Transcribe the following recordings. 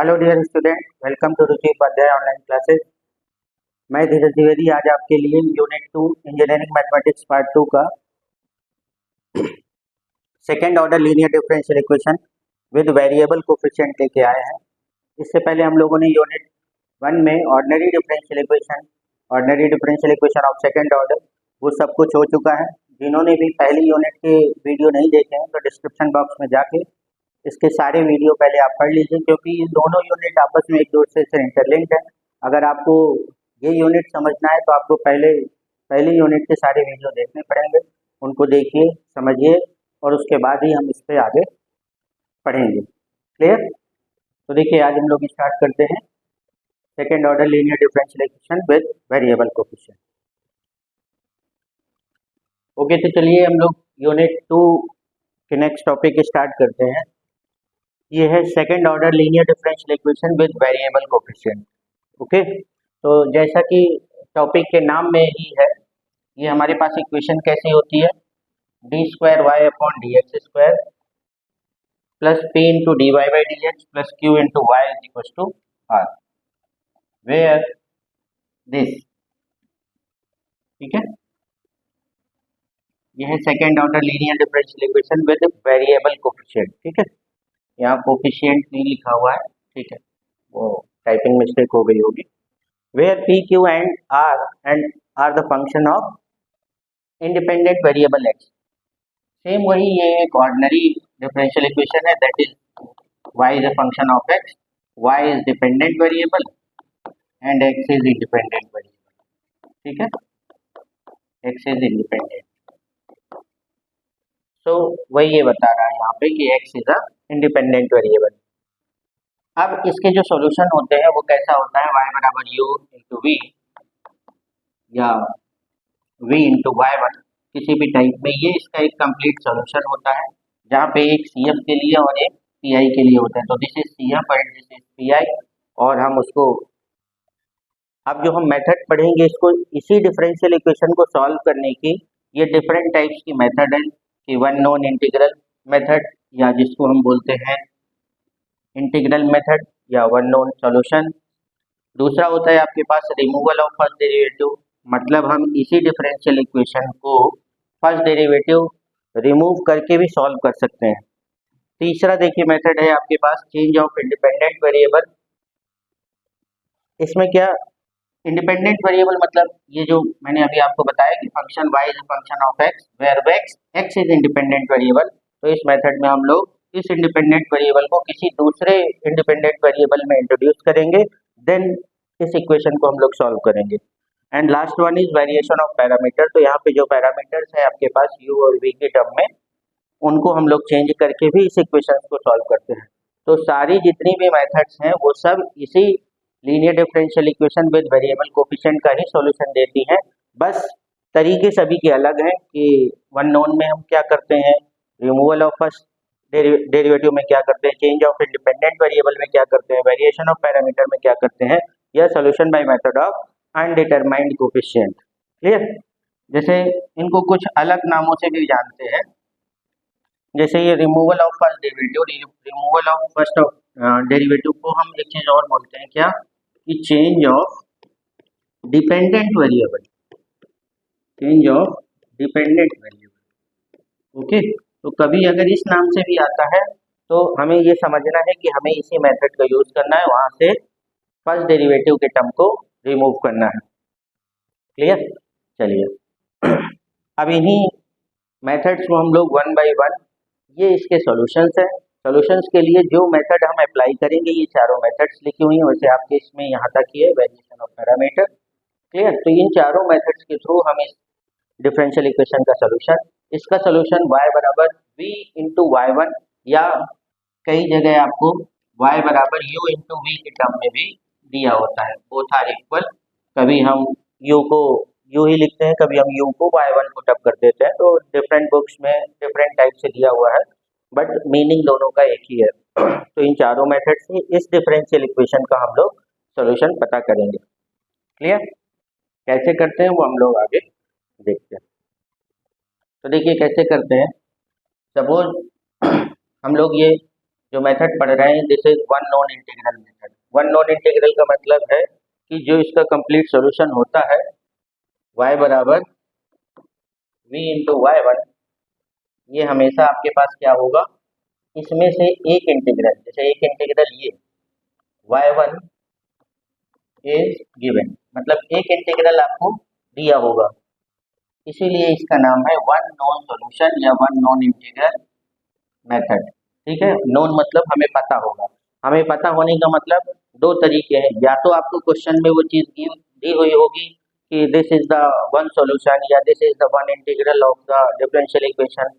Hello dear student, welcome to Ruchi Upadhyay online classes. मैं धीरज द्विवेदी आज आपके लिए यूनिट 2 इंजीनियरिंग मैथमेटिक्स पार्ट 2 का second order linear differential equation with variable coefficient लेके आए हैं। इससे पहले हम लोगों ने यूनिट 1 में ordinary differential equation of second order वो सब कुछ हो चुका है। जिन्होंने भी पहली यूनिट के वीडियो नहीं देखे हैं तो डिस्क्रिप्शन बॉक्स में जाके इसके सारे वीडियो पहले आप पढ़ लीजिए, क्योंकि ये दोनों यूनिट आपस में एक दूसरे से इंटरलिंक्ड है। अगर आपको ये यूनिट समझना है तो आपको पहली यूनिट के सारे वीडियो देखने पड़ेंगे। उनको देखिए, समझिए और उसके बाद ही हम इस पर आगे पढ़ेंगे। क्लियर? तो देखिए, आज हम लोग स्टार्ट करते हैं second order linear differential equation with variable coefficient. Okay, तो चलिए हम लोग यूनिट 2 के नेक्स्ट टॉपिक स्टार्ट करते हैं। ये है second order linear differential equation with variable coefficient. Okay, तो जैसा कि टॉपिक के नाम में ही है, ये हमारे पास इक्वेशन कैसी होती है, d2y/dx² plus p into dy/dx plus q into y is equal to r, where this, ठीक है। यह है second order linear differential equation with variable coefficient, ठीक है। यहाँ कोफिशिएंट नहीं लिखा हुआ है, ठीक है, वो टाइपिंग मिस्टेक हो गई होगी। Where p, q and r the function of independent variable x। Same वही, ये एक ऑर्डिनरी डिफरेंशियल इक्वेशन है, that is y is a function of x, y is dependent variable and x is independent variable, ठीक है, x is independent। so वही ये बता रहा है यहाँ पे कि x is a independent variable। अब इसके जो सॉल्यूशन होते हैं वो कैसा होता है, y बराबर u इंटू वी या v इंटू y1 किसी भी टाइप में, ये इसका एक कंप्लीट सॉल्यूशन होता है, जहाँ पे एक CF के लिए और एक PI के लिए होता है। तो this is CF and this is PI, और हम उसको अब जो हम मेथड पढ़ेंगे इसको इसी डिफरेंशियल इक्वेशन को सॉल्व करने की, ये डिफरेंट टाइप्स की मेथड है कि वन नोन इंटीग्रल मेथड, या जिसको हम बोलते हैं इंटीग्रल मेथड या वन नोन सॉल्यूशन। दूसरा होता है आपके पास रिमूवल ऑफ फर्स्ट डेरिवेटिव, मतलब हम इसी डिफरेंशियल इक्वेशन को फर्स्ट डेरिवेटिव रिमूव करके भी सॉल्व कर सकते हैं। तीसरा देखिए मेथड है आपके पास चेंज ऑफ इंडिपेंडेंट वेरिएबल। इसमें क्या, इंडिपेंडेंट वेरिएबल मतलब ये जो मैंने अभी आपको बताया कि function y is function of x where x is independent variable. तो इस मेथड में हम लोग इस इंडिपेंडेंट वेरिएबल को किसी दूसरे इंडिपेंडेंट वेरिएबल में इंट्रोड्यूस करेंगे, देन इस इक्वेशन को हम लोग सॉल्व करेंगे। And last one is variation of parameter. तो यहाँ पे जो पैरामीटर्स है आपके पास u और v के टर्म में, उनको हम लोग चेंज करके भी इस इक्वेशन को सॉल्व करते हैं। तो सारी जितनी भी मेथड्स हैं वो सब इसी linear differential equation with variable coefficient का ही सॉल्यूशन देती हैं। बस तरीके सभी के अलग हैं कि वन नोन में हम क्या करते हैं, रिमूवल ऑफ फर्स्ट डेरिवेटिव में क्या करते हैं, चेंज ऑफ इंडिपेंडेंट वेरिएबल में क्या करते हैं, वेरिएशन ऑफ पैरामीटर में क्या करते हैं, या solution by method of undetermined coefficient. Clear? जैसे इनको कुछ अलग नामों से भी जानते हैं, जैसे ये removal of first derivative, removal of first derivative को हम एक चीज और बोलते हैं क्या, कि change of dependent variable, change of dependent variable. Okay, तो कभी अगर इस नाम से भी आता है तो हमें ये समझना है कि हमें इसी मेथड का यूज करना है, वहां से फर्स्ट डेरिवेटिव के टर्म को रिमूव करना है। क्लियर? चलिए अब इन्हीं मेथड्स को हम लोग वन बाय वन, ये इसके सॉल्यूशंस हैं। सॉल्यूशंस के लिए जो मेथड हम अप्लाई करेंगे, ये चारों मेथड्स लिखी हुई हैं, वैसे आपके इसमें यहाँ तक ही है वेरिएशन ऑफ पैरामीटर। क्लियर? तो इन चारों मेथड्स के थ्रू हम इस डिफरेंशियल इक्वेशन का सॉल्यूशन, इसका सॉल्यूशन y बराबर v इंटू y1, या कई जगह आपको y बराबर u इंटू वी के टर्म में भी दिया होता है, बोथ आर इक्वल। कभी हम u को u ही लिखते हैं, कभी हम u को y1 को टप कर देते हैं, तो डिफरेंट बुक्स में डिफरेंट टाइप से दिया हुआ है, बट मीनिंग दोनों का एक ही है। तो इन चारों मेथड से इस डिफरेंशियल इक्वेशन का हम लोग सॉल्यूशन पता करेंगे। क्लियर? कैसे करते हैं वो हम लोग आगे देखते हैं। तो देखिए कैसे करते हैं, सपोज हम लोग ये जो मेथड पढ़ रहे हैं this is one non integral method. One non integral का मतलब है कि जो इसका कंप्लीट सॉल्यूशन होता है y बराबर v इंटू वाई वन, ये हमेशा आपके पास क्या होगा, इसमें से एक इंटीग्रल, जैसे एक इंटीग्रल ये y1 इज गिवन, मतलब एक इंटीग्रल आपको दिया होगा, इसीलिए इसका नाम है वन नॉन सॉल्यूशन या वन नॉन इंटीग्रल मेथड। ठीक है, नॉन मतलब हमें पता होगा, हमें पता होने का मतलब दो तरीके हैं, या तो आपको क्वेश्चन में वो चीज दी हुई होगी कि this is the one solution या this is the one integral of the differential equation,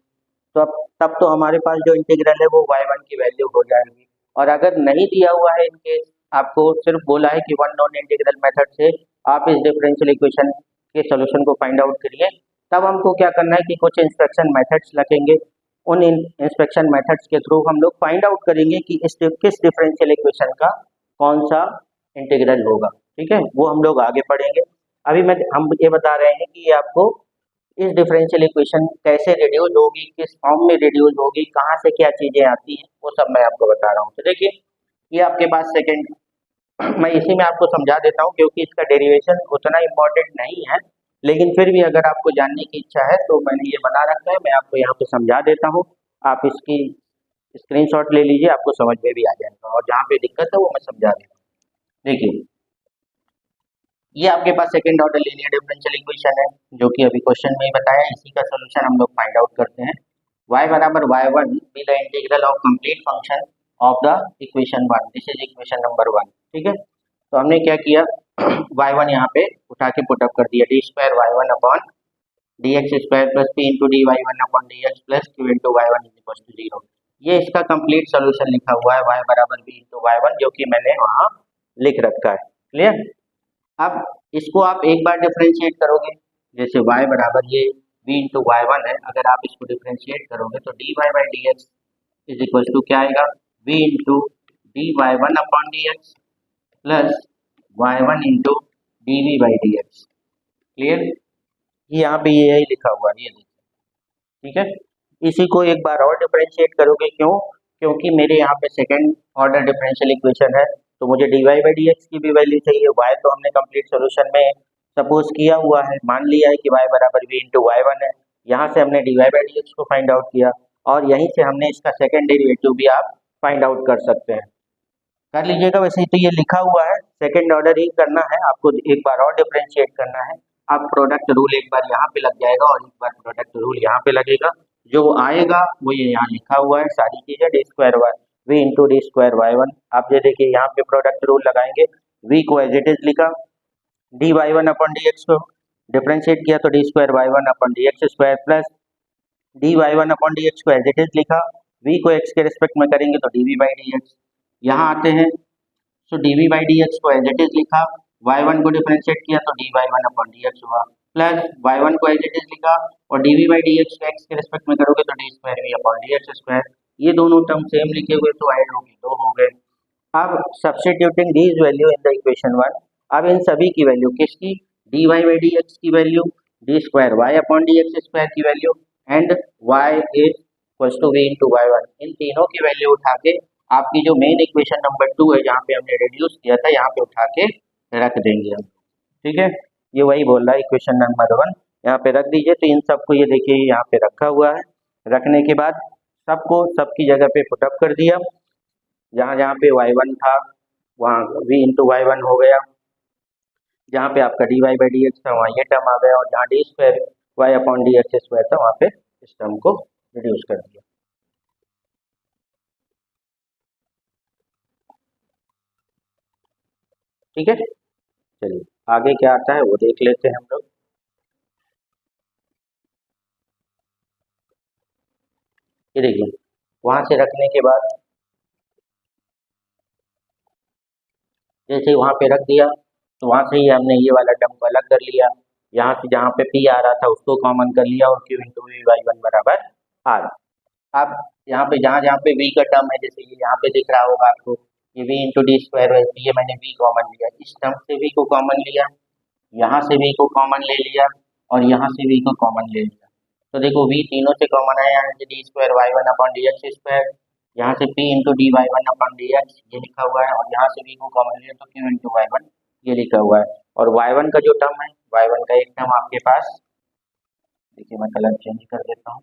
तो अब तब तो हमारे पास जो इंटीग्रल है वो y1 की वैल्यू हो जाएगी। और अगर नहीं दिया हुआ है इनके, आपको सिर्फ बोला है कि वन नॉन इंटीग्रल मेथड से आप इस डिफरेंशियल इक्वेशन के सॉल्यूशन को फाइंड आउट करिए, तब हमको क्या करना है कि कुछ इंस्ट्रक्शन मेथड्स लगेंगे, उन इंस्पेक्शन मेथड्स के थ्रू हम लोग फाइंड आउट करेंगे कि किस डिफरेंशियल इक्वेशन का कौन सा इंटीग्रल होगा। ठीक है, वो हम लोग आगे पढ़ेंगे। अभी हम ये बता रहे हैं कि ये आपको इस डिफरेंशियल इक्वेशन कैसे रिड्यूस होगी, किस फॉर्म में रिड्यूस होगी, कहाँ से क्या चीजें आती हैं, वो सब मैं आपको बता रहा हूँ। तो देखिए ये आपके पास सेकेंड मैं इसी में आपको समझा देता हूँ क्योंकि इसका डेरिवेशन उतना इम्पोर्टेंट नहीं है, लेकिन फिर भी अगर आपको जानने की इच्छा है तो मैंने ये बना रखा है, मैं आपको यहाँ पे समझा देता हूँ, आप इसकी स्क्रीनशॉट ले लीजिए, आपको समझ में भी आ जाएगा, और जहाँ पे दिक्कत है वो मैं समझा देता हूँ। देखिए ये आपके पास second order linear differential equation है, जो कि अभी क्वेश्चन में ही बताया, इसी का सॉल्यूशन हम लोग फाइंड आउट करते हैं। y बराबर y1 be the integral of complete function of the equation one, this is equation number one. ठीक है, तो हमने क्या किया y1 यहाँ पे उठा के पुटअप कर दिया, d square y one upon d x square plus p into d y one upon d x plus q into y one is equal to zero. ये इसका कंप्लीट सोल्यूशन लिखा हुआ है y बराबर बी इंटू वाई वन, जो कि मैंने वहाँ लिख रखा है। क्लियर, अब इसको आप एक बार डिफरेंशिएट करोगे, जैसे y बराबर ये v इंटू वाई वन है, अगर आप इसको डिफरेंशिएट करोगे तो d y by d x is equal to क्या आएगा, v into d y one upon d x plus y one into d v by d x. Clear, यहाँ पे ये यही लिखा हुआ है, ये देखिए। ठीक है, इसी को एक बार और डिफरेंशिएट करोगे, क्यों, क्योंकि मेरे यहाँ पे सेकेंड ऑर्डर डिफरेंशियल इक्वेशन है, तो मुझे d y by d x की भी वैल्यू चाहिए। y तो हमने कंप्लीट सॉल्यूशन में सपोज किया हुआ है, मान लिया है कि y बराबर v इंटू वाई वन है, यहाँ से हमने d y by d x को फाइंड आउट किया, और यहीं से हमने इसका सेकेंड डेरिवेटिव भी आप फाइंड आउट कर सकते हैं, कर लीजिएगा। वैसे तो ये लिखा हुआ है, सेकेंड ऑर्डर ही करना है आपको, एक बार और डिफरेंशिएट करना है। अब प्रोडक्ट रूल एक बार यहाँ पे लग जाएगा और एक बार प्रोडक्ट रूल यहाँ पे लगेगा, जो आएगा वो ये यहाँ लिखा हुआ है सारी चीजें, d square y v into d square y one. आप ये देखिए यहाँ पे प्रोडक्ट रूल लगाएंगे, v को एज इट इज लिखा, d y one upon d x को डिफरेंशिएट किया तो d square y one upon d x square plus d y one upon d x को एज इट इज लिखा, v को x के respect में करेंगे तो d v by d x. यहाँ आते हैं तो d v by d x को एज इट इज लिखा, वाई वन को डिफरेंशिएट किया तो d y one upon d x हुआ, प्लस वाई वन को एज इट इज लिखा और d v by d x को x के रिस्पेक्ट में करोगे तो d square v upon d x square. ये दोनों टर्म सेम लिखे हुए तो ऐड होगी, दो हो गए। अब substituting these value in the equation one, अब इन सभी की वैल्यू किसकी, d y by d x की value, d square y upon d x square की value and y is equal to v into y one, इन तीनों की वैल्यू उठा के आपकी जो मेन इक्वेशन नंबर टू है जहाँ पे हमने रिड्यूस किया था, यहाँ पे उठा के रख देंगे हम। ठीक है, ये वही बोल रहा है इक्वेशन नंबर वन, यहाँ पे रख दीजिए। तो इन सबको ये देखिए यहाँ पे रखा हुआ है, रखने के बाद सबको सबकी जगह पे पुटअप कर दिया, जहाँ जहाँ पे y1 था वहाँ v इंटू वाई वन हो गया, जहाँ पे आपका d y by d x था वहाँ ये टर्म आ गया, और जहाँ d square y upon d x square था वहाँ पे इस टर्म को रिड्यूस कर दिया। ठीक है, चलिए आगे क्या आता है वो देख लेते हैं हम लोग। ये देखिए वहाँ से रखने के बाद जैसे वहाँ पे रख दिया तो वहाँ से ही हमने ये वाला टर्म को अलग कर लिया, यहाँ से जहाँ पे p आ रहा था उसको कॉमन कर लिया और q into v y one बराबर r। अब यहाँ पे जहाँ जहाँ पे v का टर्म है, जैसे ये यहाँ पे दिख रहा होगा आपको, ये v इंटू डी स्क्वायर है, ये मैंने v कॉमन लिया, इस टर्म से v को कॉमन लिया, यहाँ से v को कॉमन ले लिया और यहाँ से v को कॉमन ले लिया। तो देखो v तीनों से कॉमन है, यहाँ से d square y one upon d x square, यहाँ से p into d y one upon d x ये लिखा हुआ है, और यहाँ से v को कॉमन लिया तो q इंटू वाई वन ये लिखा हुआ है। और y1 का जो टर्म है, y1 का एक टर्म आपके पास, देखिए मैं कलर चेंज कर देता हूँ,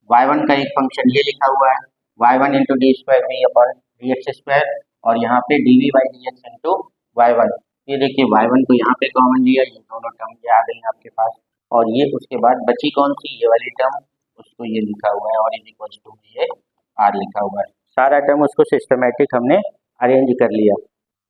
y1 का एक फंक्शन ये लिखा हुआ है y1 into d square v upon d x square, और यहाँ पे d v by d x into y1। ये देखिए y1 को यहाँ पे कॉमन लिया, ये दोनों टर्म ये आ गई आपके पास, और ये उसके बाद बची कौन सी, ये वाली टर्म, उसको ये लिखा हुआ है, और इज इक्वल टू ये आर लिखा हुआ है। सारा टर्म उसको सिस्टमेटिक हमने अरेंज कर लिया।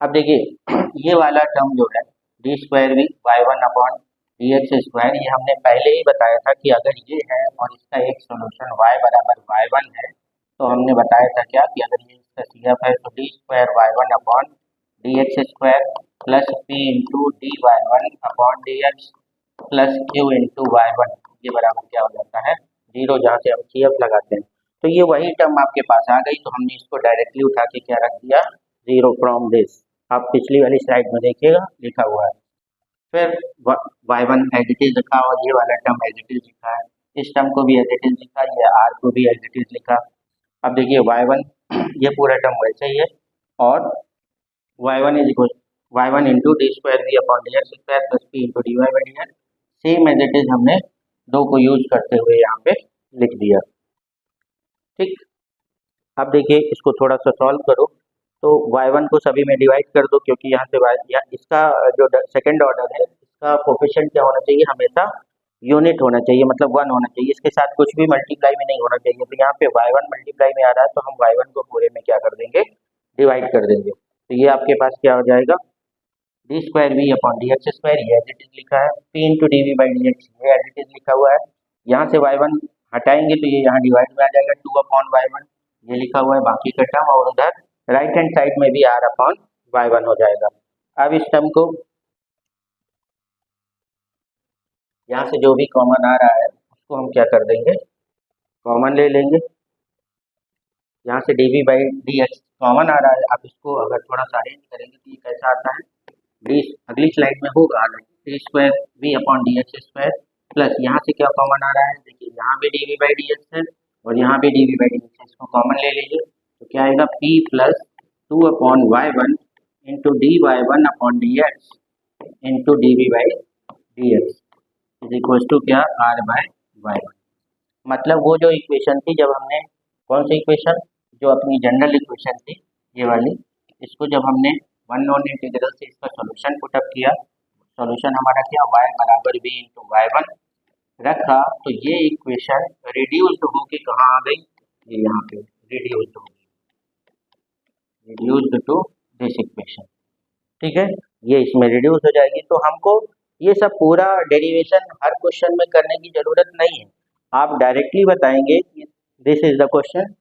अब देखिए ये वाला टर्म जो है d square v y one upon d x square, ये हमने पहले ही बताया था कि अगर ये है और इसका एक सोल्यूशन y बराबर वाई वन है, तो हमने बताया था क्या कि अगर ये इसका सी एफ है तो d square y one upon d x square plus p into d y one upon d x plus q into y one, ये बराबर क्या हो जाता है जीरो, जहाँ से हम सी एफ लगाते हैं। तो ये वही टर्म आपके पास आ गई, तो हमने इसको डायरेक्टली उठा के क्या रख दिया, जीरो फ्रॉम दिस। आप पिछली वाली स्लाइड में देखिएगा लिखा हुआ है। फिर y1 एज इट इज लिखा, और ये वाला टर्म एज इट इज लिखा है, इस टर्म को भी एज इट इज लिखा, ये r को भी एज इट इज लिखा। अब देखिए y1 ये पूरा टर्म वैसे ही है, और y1 is equal y1 into d square v upon d x square plus p into d y by d x, same as it is हमने दो को यूज करते हुए यहाँ पे लिख दिया। ठीक, अब देखिए इसको थोड़ा सा सॉल्व करो, तो y1 को सभी में डिवाइड कर दो, क्योंकि यहाँ से या इसका जो सेकंड ऑर्डर है इसका कोफिशिएंट क्या होना चाहिए, हमेशा यूनिट होना चाहिए, मतलब 1 होना चाहिए, इसके साथ कुछ भी मल्टीप्लाई में नहीं होना चाहिए। तो यहाँ पे y1 मल्टीप्लाई में आ रहा है, तो हम y1 को पूरे में क्या कर देंगे, डिवाइड कर देंगे। तो ये आपके पास क्या हो जाएगा, d square v upon d x square, ये एज इट इज लिखा है, p into d v by d x ये एज इट इज लिखा हुआ है। यहाँ से y1 हटाएंगे तो ये यहाँ डिवाइड में आ जाएगा, 2 अपॉन y1 ये लिखा हुआ है बाकी का टर्म, और उधर राइट हैंड साइड में भी r अपॉन y1 हो जाएगा। अब इस टर्म को यहाँ से जो भी कॉमन आ रहा है उसको हम क्या कर देंगे, कॉमन ले लेंगे। यहाँ से d v by d x common आ रहा है, आप इसको अगर थोड़ा सा अरेंज करेंगे तो ये कैसा आता है, डी अगली स्लाइड में होगा d square v upon d x square plus यहाँ से क्या कॉमन आ रहा है, देखिए यहाँ भी d v by d x है और यहाँ भी d v by d x है, इसको कॉमन ले लीजिए तो क्या आएगा, p plus 2 upon y one into d y one upon d x into d v by d x is equal to क्या, आर बाय वाई वन। मतलब वो जो इक्वेशन थी, जब हमने कौन सी इक्वेशन, जो अपनी जनरल इक्वेशन थी ये वाली, इसको जब हमने वन नॉन इंटीग्रल से इसका सॉल्यूशन पुटअप किया, सॉल्यूशन हमारा क्या, y बराबर v इंटू वाई वन रखा, तो ये इक्वेशन रिड्यूस्ड होके कहाँ आ गई, ये यहाँ पे रिड्यूस्ड हो गई, रिड्यूस्ड टू दिस इक्वेशन। ठीक है, ये इसमें रिड्यूस हो जाएगी। तो हमको ये सब पूरा डेरिवेशन हर क्वेश्चन में करने की जरूरत नहीं है, आप डायरेक्टली बताएंगे कि this is the question,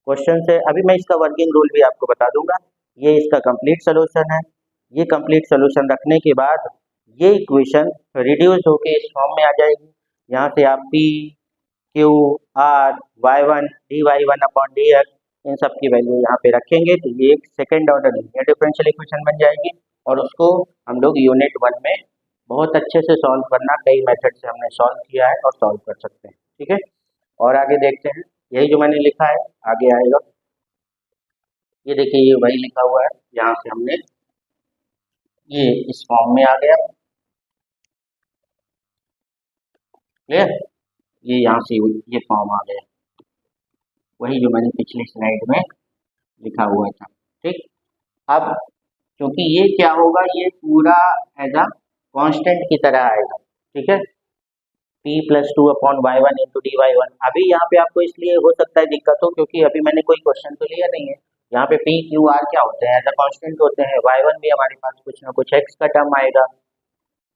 question से अभी मैं इसका वर्किंग रूल भी आपको बता दूंगा। ये इसका कंप्लीट सोल्यूशन है, ये कंप्लीट सोल्यूशन रखने के बाद ये इक्वेशन रिड्यूस होके इस फॉर्म में आ जाएगी। यहाँ से आप p q r y one d y one upon d x इन सब की वैल्यू यहाँ पे रखेंगे, तो ये एक second order linear differential equation बन जाएगी, और उसको हम लोग यूनिट 1 में बहुत अच्छे से सॉल्व करना, कई मेथड से हमने सॉल्व किया है और सॉल्व कर सकते हैं। ठीक है, और आगे देखते हैं, यही जो मैंने लिखा है आगे आएगा, ये देखिए ये वही लिखा हुआ है, यहाँ से हमने ये इस फॉर्म में आ गया, क्लियर, ये यहाँ से ये फॉर्म आ गया, वही जो मैंने पिछली स्लाइड में लिखा हुआ था। ठीक, अब क्योंकि ये क्या होगा, ये पूरा एज अ कॉन्स्टेंट की तरह आएगा। ठीक है, p plus 2 upon y one into d y one. अभी यहाँ पे आपको इसलिए हो सकता है दिक्कत हो, क्योंकि अभी मैंने कोई क्वेश्चन तो लिया नहीं है। यहाँ पे p q r क्या होते हैं, एज अ कॉन्स्टेंट होते हैं, वाई वन भी हमारे पास कुछ ना कुछ x का टर्म आएगा,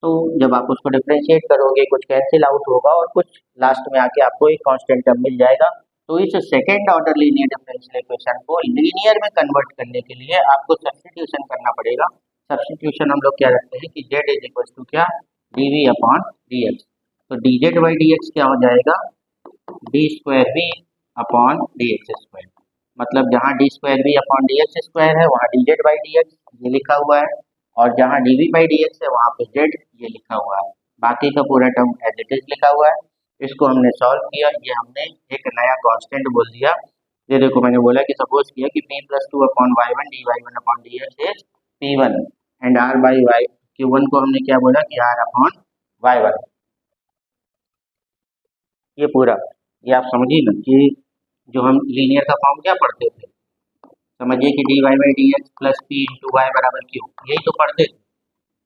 तो जब आप उसको डिफ्रेंशिएट करोगे कुछ कैंसिल आउट होगा और कुछ लास्ट में आके आपको एक कांस्टेंट टर्म मिल जाएगा। तो इस second order linear differential equation को लीनियर में कन्वर्ट करने के लिए आपको सब्स्टिट्यूशन करना पड़ेगा। सब्स्टिट्यूशन हम लोग क्या रखते हैं कि z इज इक्वल टू क्या, d v upon d x, तो d z by d x क्या हो जाएगा, d square v upon d x square, मतलब जहाँ d square v upon d x square है वहाँ d z by d x ये लिखा हुआ है, और जहाँ d v by d x है वहाँ पे जेड ये लिखा हुआ है, बाकी का पूरा टर्म एज इट इज लिखा हुआ है। इसको हमने सॉल्व किया, ये हमने एक नया कांस्टेंट बोल दिया। ये देखो मैंने बोला कि सपोज किया कि p plus two upon y one d y one upon d x is p one and r by y q one को हमने क्या बोला कि आर अपॉन वाई वन। ये पूरा ये आप समझिए ना कि जो हम लीनियर का फॉर्म क्या पढ़ते थे, समझिए कि d y by d x plus p into y बराबर क्यू, यही तो पढ़ते थे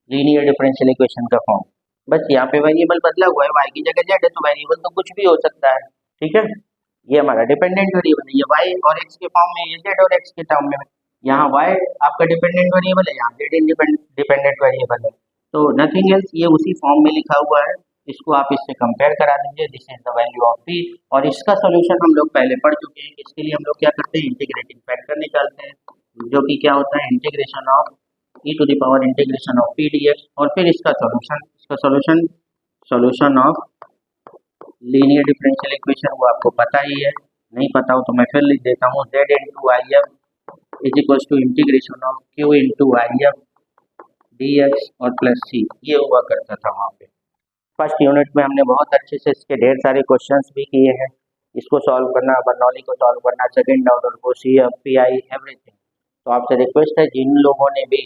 लीनियर डिफरेंशियल इक्वेशन का फॉर्म। बस यहाँ पे वेरिएबल बदला हुआ है, y की जगह z है तो वेरिएबल तो कुछ भी हो सकता है, ठीक है। ये हमारा डिपेंडेंट वेरिएबल है, ये y और x के फॉर्म में, ये z और x के टर्म में। यहाँ y आपका डिपेंडेंट वेरिएबल है, यहाँ z डिपेंडेंट वेरिएबल है, तो नथिंग एल्स, ये उसी फॉर्म में लिखा हुआ है। इसको आप इससे कंपेयर करा दीजिए, this is the value of p, और इसका सोल्यूशन हम लोग पहले पढ़ चुके हैं। इसके लिए हम लोग क्या करते हैं, इंटीग्रेटिंग फैक्टर निकालते हैं, जो कि क्या होता है integration of e to the power integration of p d x, और फिर इसका solution of linear differential equation, वो आपको पता ही है, नहीं पता हो तो मैं फिर लिख देता हूँ, z into I F is equal to integration of q into I F d x और प्लस सी, ये हुआ करता था वहाँ पे। फर्स्ट यूनिट में हमने बहुत अच्छे से इसके ढेर सारे क्वेश्चंस भी किए हैं, इसको सॉल्व करना, बर्नौली को सॉल्व करना, सेकेंड ऑर्डर को, c f p i everything. तो आपसे रिक्वेस्ट है, जिन लोगों ने भी,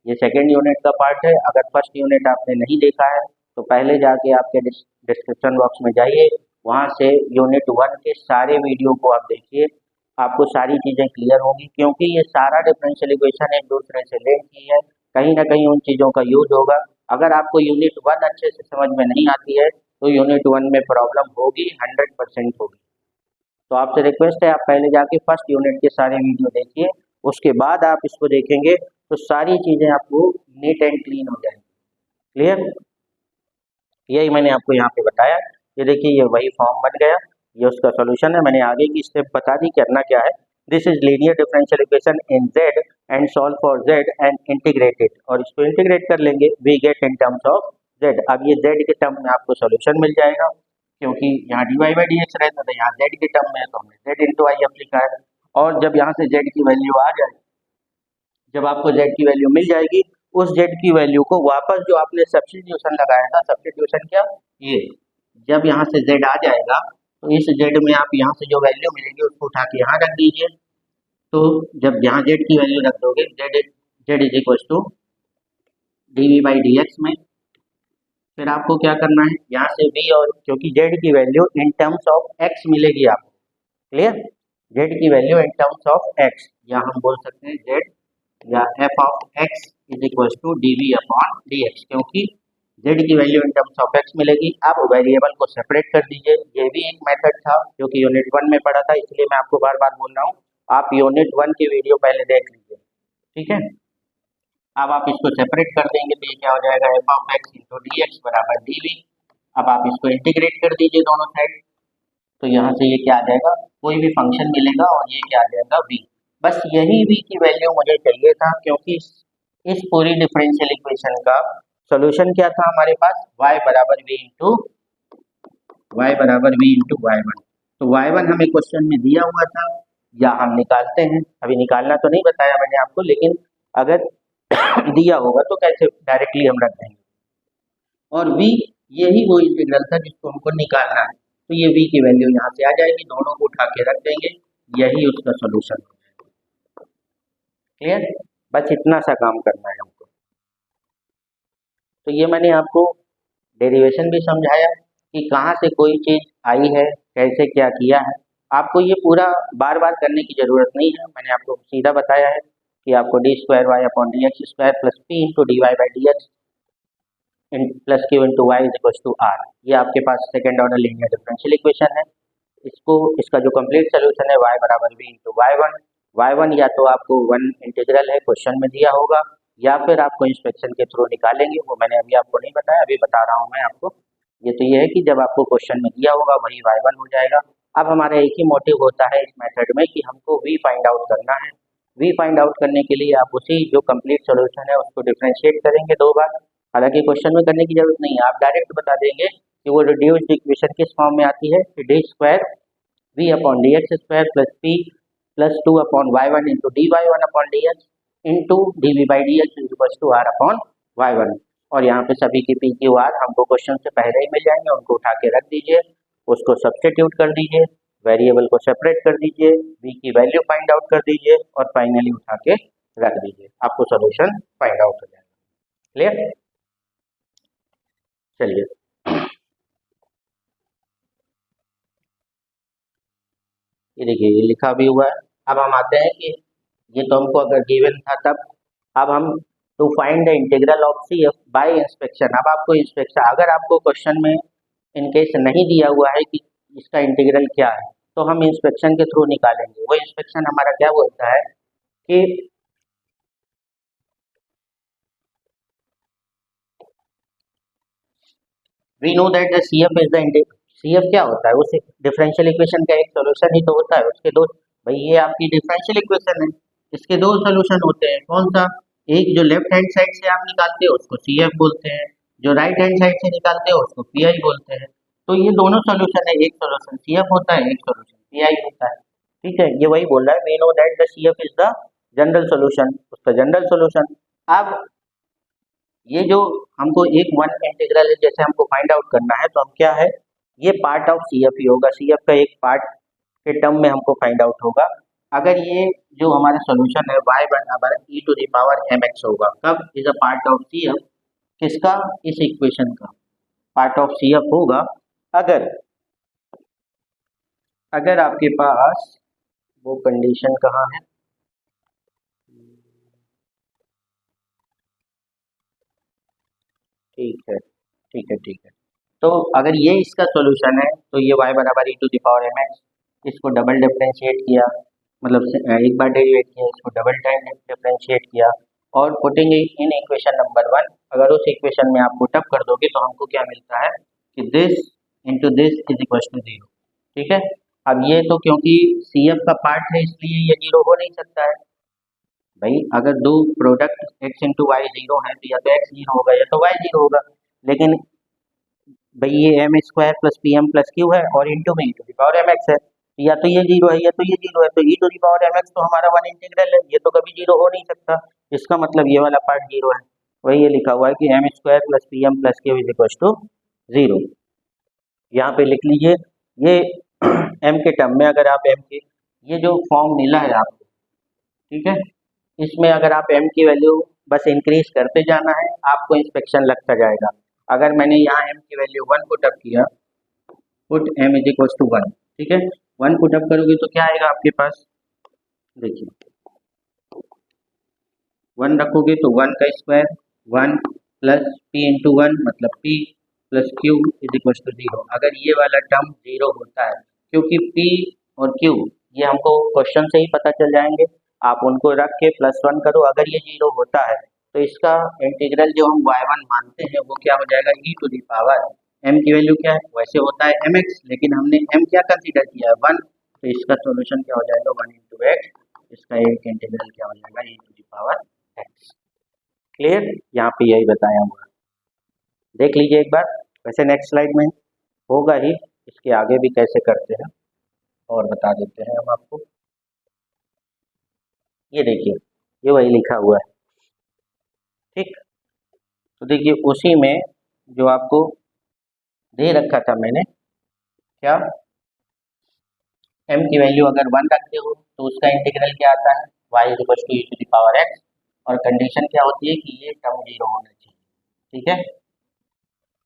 ये सेकेंड यूनिट का पार्ट है, अगर फर्स्ट यूनिट आपने नहीं देखा है तो पहले जाके आपके डिस्क्रिप्शन बॉक्स में जाइए, वहाँ से यूनिट वन के सारे वीडियो को आप देखिए, आपको सारी चीज़ें क्लियर होंगी, क्योंकि ये सारा डिफरेंशियल इक्वेशन एक दूसरे से लिंक की है, कहीं ना कहीं उन चीज़ों का यूज होगा। अगर आपको यूनिट वन अच्छे से समझ में नहीं आती है तो यूनिट वन में प्रॉब्लम होगी, 100% होगी। तो आपसे रिक्वेस्ट है, आप पहले जाके फर्स्ट यूनिट के सारे वीडियो देखिए, उसके बाद आप इसको देखेंगे तो सारी चीज़ें आपको नीट एंड क्लीन हो जाएंगी। क्लियर, यही मैंने आपको यहाँ पे बताया। ये देखिए, ये वही फॉर्म बन गया, ये उसका सोल्यूशन है। मैंने आगे की स्टेप बता दी करना क्या है। This is linear differential equation in z and solve for z and integrate it, और इसको इंटीग्रेट कर लेंगे, we get in terms of z। अब ये z के टर्म में आपको सोल्यूशन मिल जाएगा, क्योंकि यहाँ d y by d x रहता था, यहाँ z के टर्म में है तो हमने z इंटू आई एफ लिखा है। और जब यहाँ से z की वैल्यू आ जाए, जब आपको z की वैल्यू मिल जाएगी, उस z की वैल्यू को वापस जो आपने सब्स्टिट्यूशन लगाया था, सब्स्टिट्यूशन क्या, ये जब यहाँ से z आ जाएगा तो इस z में आप यहाँ से जो वैल्यू मिलेगी उसको उठा के यहाँ रख दीजिए। तो जब यहाँ z की वैल्यू रख दोगे, z is equal to d v by d x में, फिर आपको क्या करना है, यहाँ से v, और क्योंकि z की value in terms of x मिलेगी आपको, क्लियर, z की value in terms of x, या हम बोल सकते हैं z या f of x is equal to d v upon d x, क्योंकि z की value in terms of x मिलेगी। अब वेरिएबल को सेपरेट कर दीजिए, ये भी एक मेथड था जो कि यूनिट वन में पढ़ा था, इसलिए मैं आपको बार बार बोल रहा हूँ, आप यूनिट वन की वीडियो पहले देख लीजिए, ठीक है। अब आप इसको सेपरेट कर देंगे तो ये क्या हो जाएगा, F of x into D x बराबर डी वी। अब आप इसको इंटीग्रेट कर दीजिए दोनों साइड, तो यहाँ से ये क्या आ जाएगा, कोई भी फंक्शन मिलेगा और ये क्या आ जाएगा, v। बस यही v की वैल्यू मुझे चाहिए था, क्योंकि इस पूरी डिफरेंशियल इक्वेशन का सॉल्यूशन क्या था हमारे पास, y बराबर v इंटू वाई वन। तो y1 हमें क्वेश्चन में दिया हुआ था, या हम निकालते हैं, अभी निकालना तो नहीं बताया मैंने आपको, लेकिन अगर दिया होगा तो कैसे डायरेक्टली हम रख देंगे, और v यही वो इंटीग्रल था जिसको हमको निकालना है, तो ये v की वैल्यू यहाँ से आ जाएगी, दोनों को उठा के रख देंगे, यही उसका सोल्यूशन हो जाएगा। क्लियर, बस इतना सा काम करना है हमको। तो ये मैंने आपको डेरिवेशन भी समझाया कि कहाँ से कोई चीज़ आई है, कैसे क्या किया है, आपको ये पूरा बार बार करने की ज़रूरत नहीं है। मैंने आपको सीधा बताया है कि आपको d square y upon d x square plus p into d y by d x plus q into y is equal to r, ये आपके पास second order linear differential equation है। इसका जो कंप्लीट सोल्यूशन है y बराबर v into y one, या तो आपको वन इंटीग्रल है क्वेश्चन में दिया होगा, या फिर आपको इंस्पेक्शन के थ्रू निकालेंगे, वो मैंने अभी आपको नहीं बताया, अभी बता रहा हूँ मैं आपको। ये तो ये है कि जब आपको क्वेश्चन में दिया होगा वही y1 हो जाएगा। अब हमारा एक ही मोटिव होता है इस मेथड में कि हमको v फाइंड आउट करना है। v फाइंड आउट करने के लिए आप उसी जो कंप्लीट सोल्यूशन है उसको डिफ्रेंशिएट करेंगे दो बार, हालांकि क्वेश्चन में करने की जरूरत नहीं है, आप डायरेक्ट बता देंगे कि वो रिड्यूस्ड इक्वेशन किस फॉर्म में आती है, d square v upon d x square plus p plus two upon y one into d y one upon d x into d v by d x equal to r upon y one. और यहाँ पे सभी की p q r हमको question से पहले ही मिल जाएंगे, उनको उठा के रख दीजिए। उसको सब्स्टिट्यूट कर दीजिए, वेरिएबल को सेपरेट कर दीजिए, v की वैल्यू फाइंड आउट कर दीजिए और फाइनली उठा के रख दीजिए, आपको सॉल्यूशन फाइंड आउट हो जाएगा। क्लियर? चलिए ये देखिए ये लिखा भी हुआ है। अब हम आते हैं कि ये तो हमको अगर गिवन था तब, अब हम to find the integral of C F by inspection. अब आपको इंस्पेक्शन, अगर आपको क्वेश्चन में इनकेस नहीं दिया हुआ है कि इसका इंटीग्रल क्या है, तो हम इंस्पेक्शन के थ्रू निकालेंगे। वो इंस्पेक्शन हमारा क्या बोलता है कि we know that the C F is the, C F क्या होता है, उस डिफरेंशियल इक्वेशन का एक सोल्यूशन ही तो होता है, उसके दो, भाई ये आपकी डिफरेंशियल इक्वेशन है, इसके दो सोल्यूशन होते हैं। कौन सा? एक जो लेफ्ट हैंड साइड से आप निकालते हो उसको सी एफ बोलते हैं, जो राइट हैंड साइड से निकालते हो उसको पी आई बोलते हैं। तो ये दोनों सोल्यूशन है, एक सोल्यूशन सी एफ होता है, एक सोल्यूशन पी आई होता है। ठीक है, ये वही बोल रहा है, we know that the C F is the general solution, उसका जनरल सोल्यूशन। अब ये जो हमको एक वन इंटीग्रल है जैसे हमको फाइंड आउट करना है, तो हम क्या है, ये पार्ट ऑफ सी एफ ही होगा, सी एफ का एक पार्ट के टर्म में हमको फाइंड आउट होगा। अगर ये जो हमारा सोल्यूशन है y बराबर e to the power mx होगा, कब? Is a part of C F, किसका? इस इक्वेशन का पार्ट ऑफ सी एफ होगा अगर, अगर आपके पास वो कंडीशन कहाँ है, ठीक है ठीक है ठीक है। तो अगर ये इसका सॉल्यूशन है तो ये y बराबर e to the power mx, इसको डबल डिफरेंशिएट किया, मतलब एक बार डेरिवेट किया, इसको डबल टाइम डिफरेंशिएट किया और पुटिंग इन इक्वेशन नंबर 1, अगर उस इक्वेशन में आप पुट अप कर दोगे तो हमको क्या मिलता है कि this into this is equal to 0। ठीक है, अब ये तो क्योंकि सी एफ का पार्ट है इसलिए ये 0 हो नहीं सकता है। भाई अगर दो प्रोडक्ट x इंटू वाई 0 है तो या तो x 0 होगा या तो y 0 होगा, लेकिन भाई ये m square plus p m plus q है और इंटू में e to the power m x है, तो या तो ये 0 है या तो ये 0 है, तो e to the power m x तो हमारा वन इंटीग्रल है, ये तो कभी 0 हो नहीं सकता, इसका मतलब ये वाला पार्ट 0 है। वही ये लिखा हुआ है कि m square plus p m plus q is equal to 0। यहाँ पे लिख लीजिए ये m के टर्म में, अगर आप m के ये जो फॉर्म मिला है आपको, ठीक है, इसमें अगर आप m की वैल्यू बस इंक्रीज करते जाना है, आपको इंस्पेक्शन लगता जाएगा। अगर मैंने यहाँ m की वैल्यू 1 पुट अप किया, put m is equal to 1, ठीक है, 1 पुट अप करोगे तो क्या आएगा आपके पास, देखिए 1 रखोगे तो 1 का स्क्वायर 1 प्लस p इंटू 1 मतलब p plus q is equal to 0। अगर ये वाला टर्म 0 होता है, क्योंकि p और q ये हमको क्वेश्चन से ही पता चल जाएंगे, आप उनको रख के प्लस 1 करो, अगर ये 0 होता है तो इसका इंटीग्रल जो हम y1 मानते हैं वो क्या हो जाएगा, e to the power m की वैल्यू क्या है, वैसे होता है mx, लेकिन हमने m क्या कंसीडर किया है 1, तो इसका सॉल्यूशन क्या हो जाएगा 1 इंटू एक्स, इसका एक इंटीग्रल क्या हो जाएगा e to the power x। Clear? यहाँ पे यही बताया हुआ है, देख लीजिए एक बार। वैसे नेक्स्ट स्लाइड में होगा ही, इसके आगे भी कैसे करते हैं और बता देते हैं हम आपको। ये देखिए ये वही लिखा हुआ है, ठीक, तो देखिए उसी में जो आपको दे रखा था मैंने, क्या m की वैल्यू अगर 1 रखते हो तो उसका इंटीग्रल क्या आता है y is equal to e to the power x, और कंडीशन क्या होती है कि ये टर्म 0 होना चाहिए। ठीक है,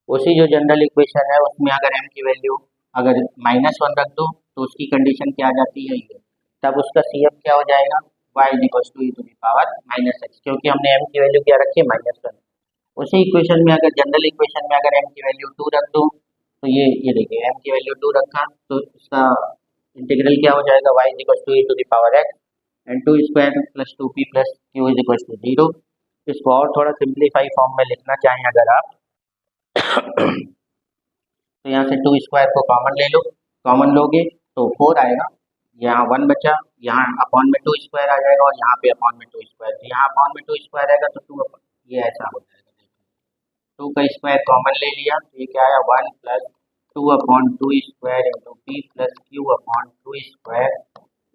उसी जो जनरल इक्वेशन है उसमें अगर m की वैल्यू अगर -1 रख दो तो उसकी कंडीशन क्या आ जाती है ये, तब उसका सी एफ क्या हो जाएगा y is equal to e to the power -x, क्योंकि हमने m की वैल्यू क्या रखी है -1। उसी इक्वेशन में अगर जनरल इक्वेशन में अगर m की वैल्यू 2 रख दो तो ये देखिए m की वैल्यू 2 रखा तो इसका इंटीग्रल क्या हो जाएगा y is equal to e to the power x and 2 square plus 2p plus q is equal to 0। इसको और थोड़ा सिंप्लीफाई फॉर्म में लिखना चाहें अगर आप तो यहाँ से 2 स्क्वायर को कॉमन ले लो, कॉमन लोगे तो 4 आएगा, यहाँ 1 बचा, यहाँ अपॉन में 2 स्क्वायर आ जाएगा और यहाँ पे अपॉन में 2 स्क्वायर, तो यहाँ अपॉन में 2 स्क्वायर आएगा तो 2 ये ऐसा हो जाएगा, 2 का स्क्वायर कॉमन ले लिया तो ये क्या आया 1 plus 2 upon 2 square into p plus q upon 2 square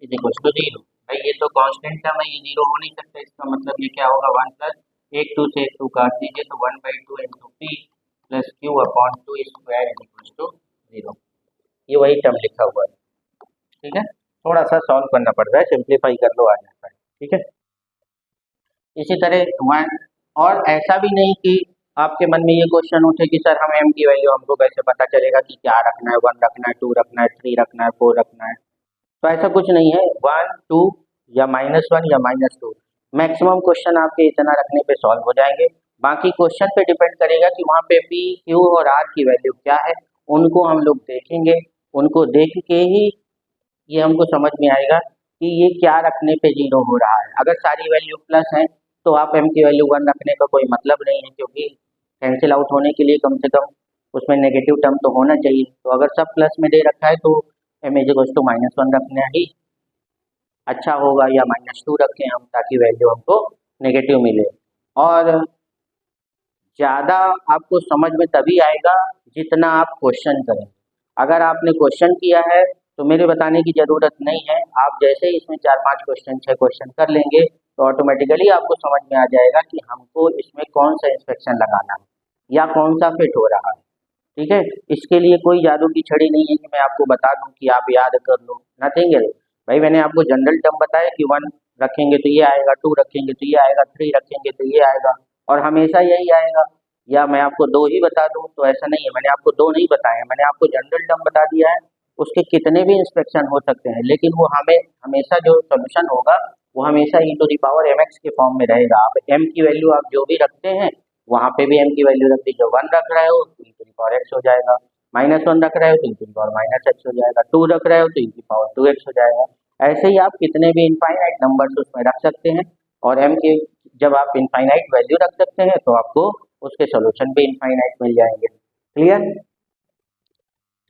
is equal to 0। भाई ये तो कांस्टेंट टर्म है, ये 0 हो नहीं सकता, इसका मतलब ये क्या होगा 1 प्लस 1 2 से 2 काट दीजिए तो 1/2 into p plus q upon 2 square is equal to 0। ये वही टर्म लिखा हुआ है। ठीक है, थोड़ा सा सॉल्व करना पड़ता है, सिंप्लीफाई कर लो आ जाता है। ठीक है, इसी तरह वन, और ऐसा भी नहीं कि आपके मन में ये क्वेश्चन उठे कि सर हम एम की वैल्यू हमको कैसे पता चलेगा कि क्या रखना है, वन रखना है, टू रखना है, थ्री रखना है, फोर रखना है। तो ऐसा कुछ नहीं है, वन टू या -1 या -2, मैक्सिमम क्वेश्चन आपके इतना रखने पे सॉल्व हो जाएंगे। बाकी क्वेश्चन पे डिपेंड करेगा कि वहाँ पे पी क्यू और आर की वैल्यू क्या है, उनको हम लोग देखेंगे। उनको देख के ही ये हमको समझ में आएगा कि ये क्या रखने पे जीरो हो रहा है। अगर सारी वैल्यू प्लस है तो आप एम की वैल्यू वन रखने का कोई मतलब नहीं है, क्योंकि कैंसिल आउट होने के लिए कम से कम उसमें नेगेटिव टर्म तो होना चाहिए। तो अगर सब प्लस में दे रखा है तो एम इज इक्वल टू -1 रखना ही अच्छा होगा, या -2 रखें हम ताकि वैल्यू हमको नेगेटिव मिले। और ज़्यादा आपको समझ में तभी आएगा जितना आप क्वेश्चन करें। अगर आपने क्वेश्चन किया है तो मेरे बताने की ज़रूरत नहीं है, आप जैसे ही इसमें 4-5 क्वेश्चन 6 क्वेश्चन कर लेंगे तो ऑटोमेटिकली आपको समझ में आ जाएगा कि हमको इसमें कौन सा इंस्पेक्शन लगाना है या कौन सा फिट हो रहा है। ठीक है, इसके लिए कोई जादू की छड़ी नहीं है कि मैं आपको बता दूं कि आप याद कर लो, नथिंग है। भाई मैंने आपको जनरल टर्म बताया कि वन रखेंगे तो ये आएगा, टू रखेंगे तो ये आएगा, थ्री रखेंगे तो ये आएगा, और हमेशा यही आएगा। या मैं आपको दो ही बता दूं तो ऐसा नहीं है, मैंने आपको दो नहीं बताए हैं, मैंने आपको जनरल टर्म बता दिया है। उसके कितने भी इंस्पेक्शन हो सकते हैं, लेकिन वो हमें हमेशा जो सोल्यूशन होगा वो हमेशा e to the power m x के फॉर्म में रहेगा। आप एम की वैल्यू आप जो भी रखते हैं वहाँ पे भी एम की वैल्यू रख दीजिए। वन रख रहे हो तो e to the power x हो जाएगा, -1 रख रहे हो तो e to the power -x हो जाएगा, टू रख रहे हो तो e to the power 2x हो जाएगा। ऐसे ही आप कितने भी इनफाइनाइट नंबर्स उसमें रख सकते हैं, और एम के जब आप इनफाइनाइट वैल्यू रख सकते हैं तो आपको उसके सोल्यूशन भी इनफाइनाइट मिल जाएंगे। क्लियर?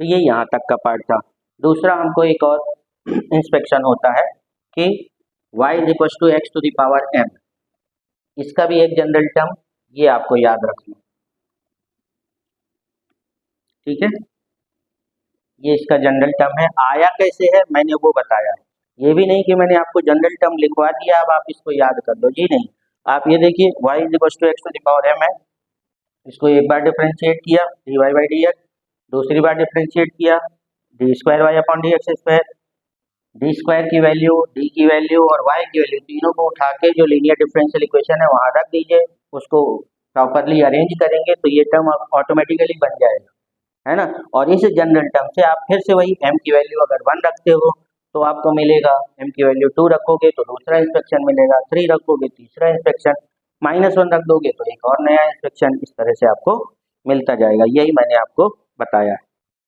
तो ये यहाँ तक का पार्ट था। दूसरा हमको एक और इंस्पेक्शन होता है कि y is equal to x to the power m। इसका भी एक जनरल टर्म ये आपको याद रखना। ठीक है, ये इसका जनरल टर्म है। आया कैसे है मैंने वो बताया है, ये भी नहीं कि मैंने आपको जनरल टर्म लिखवा दिया अब आप इसको याद कर लो, जी नहीं। आप ये देखिए y is equal to x to the power m है, इसको एक बार डिफरेंशिएट किया dy बाई डी एक्स, दूसरी बार डिफरेंशिएट किया d square y upon d x square. D square की वैल्यू, डी की वैल्यू और वाई की वैल्यू तीनों को उठा के जो लीनियर डिफरेंशियल इक्वेशन है वहां रख दीजिए, उसको प्रॉपरली अरेंज करेंगे तो ये टर्म ऑटोमेटिकली बन जाएगा, है ना। और इस जनरल टर्म से आप फिर से वही m की वैल्यू अगर 1 रखते हो तो आपको मिलेगा, m की वैल्यू 2 रखोगे तो दूसरा इंस्पेक्शन मिलेगा, 3 रखोगे तीसरा इंस्पेक्शन, -1 रख दोगे तो एक और नया इंस्पेक्शन, इस तरह से आपको मिलता जाएगा। यही मैंने आपको बताया है।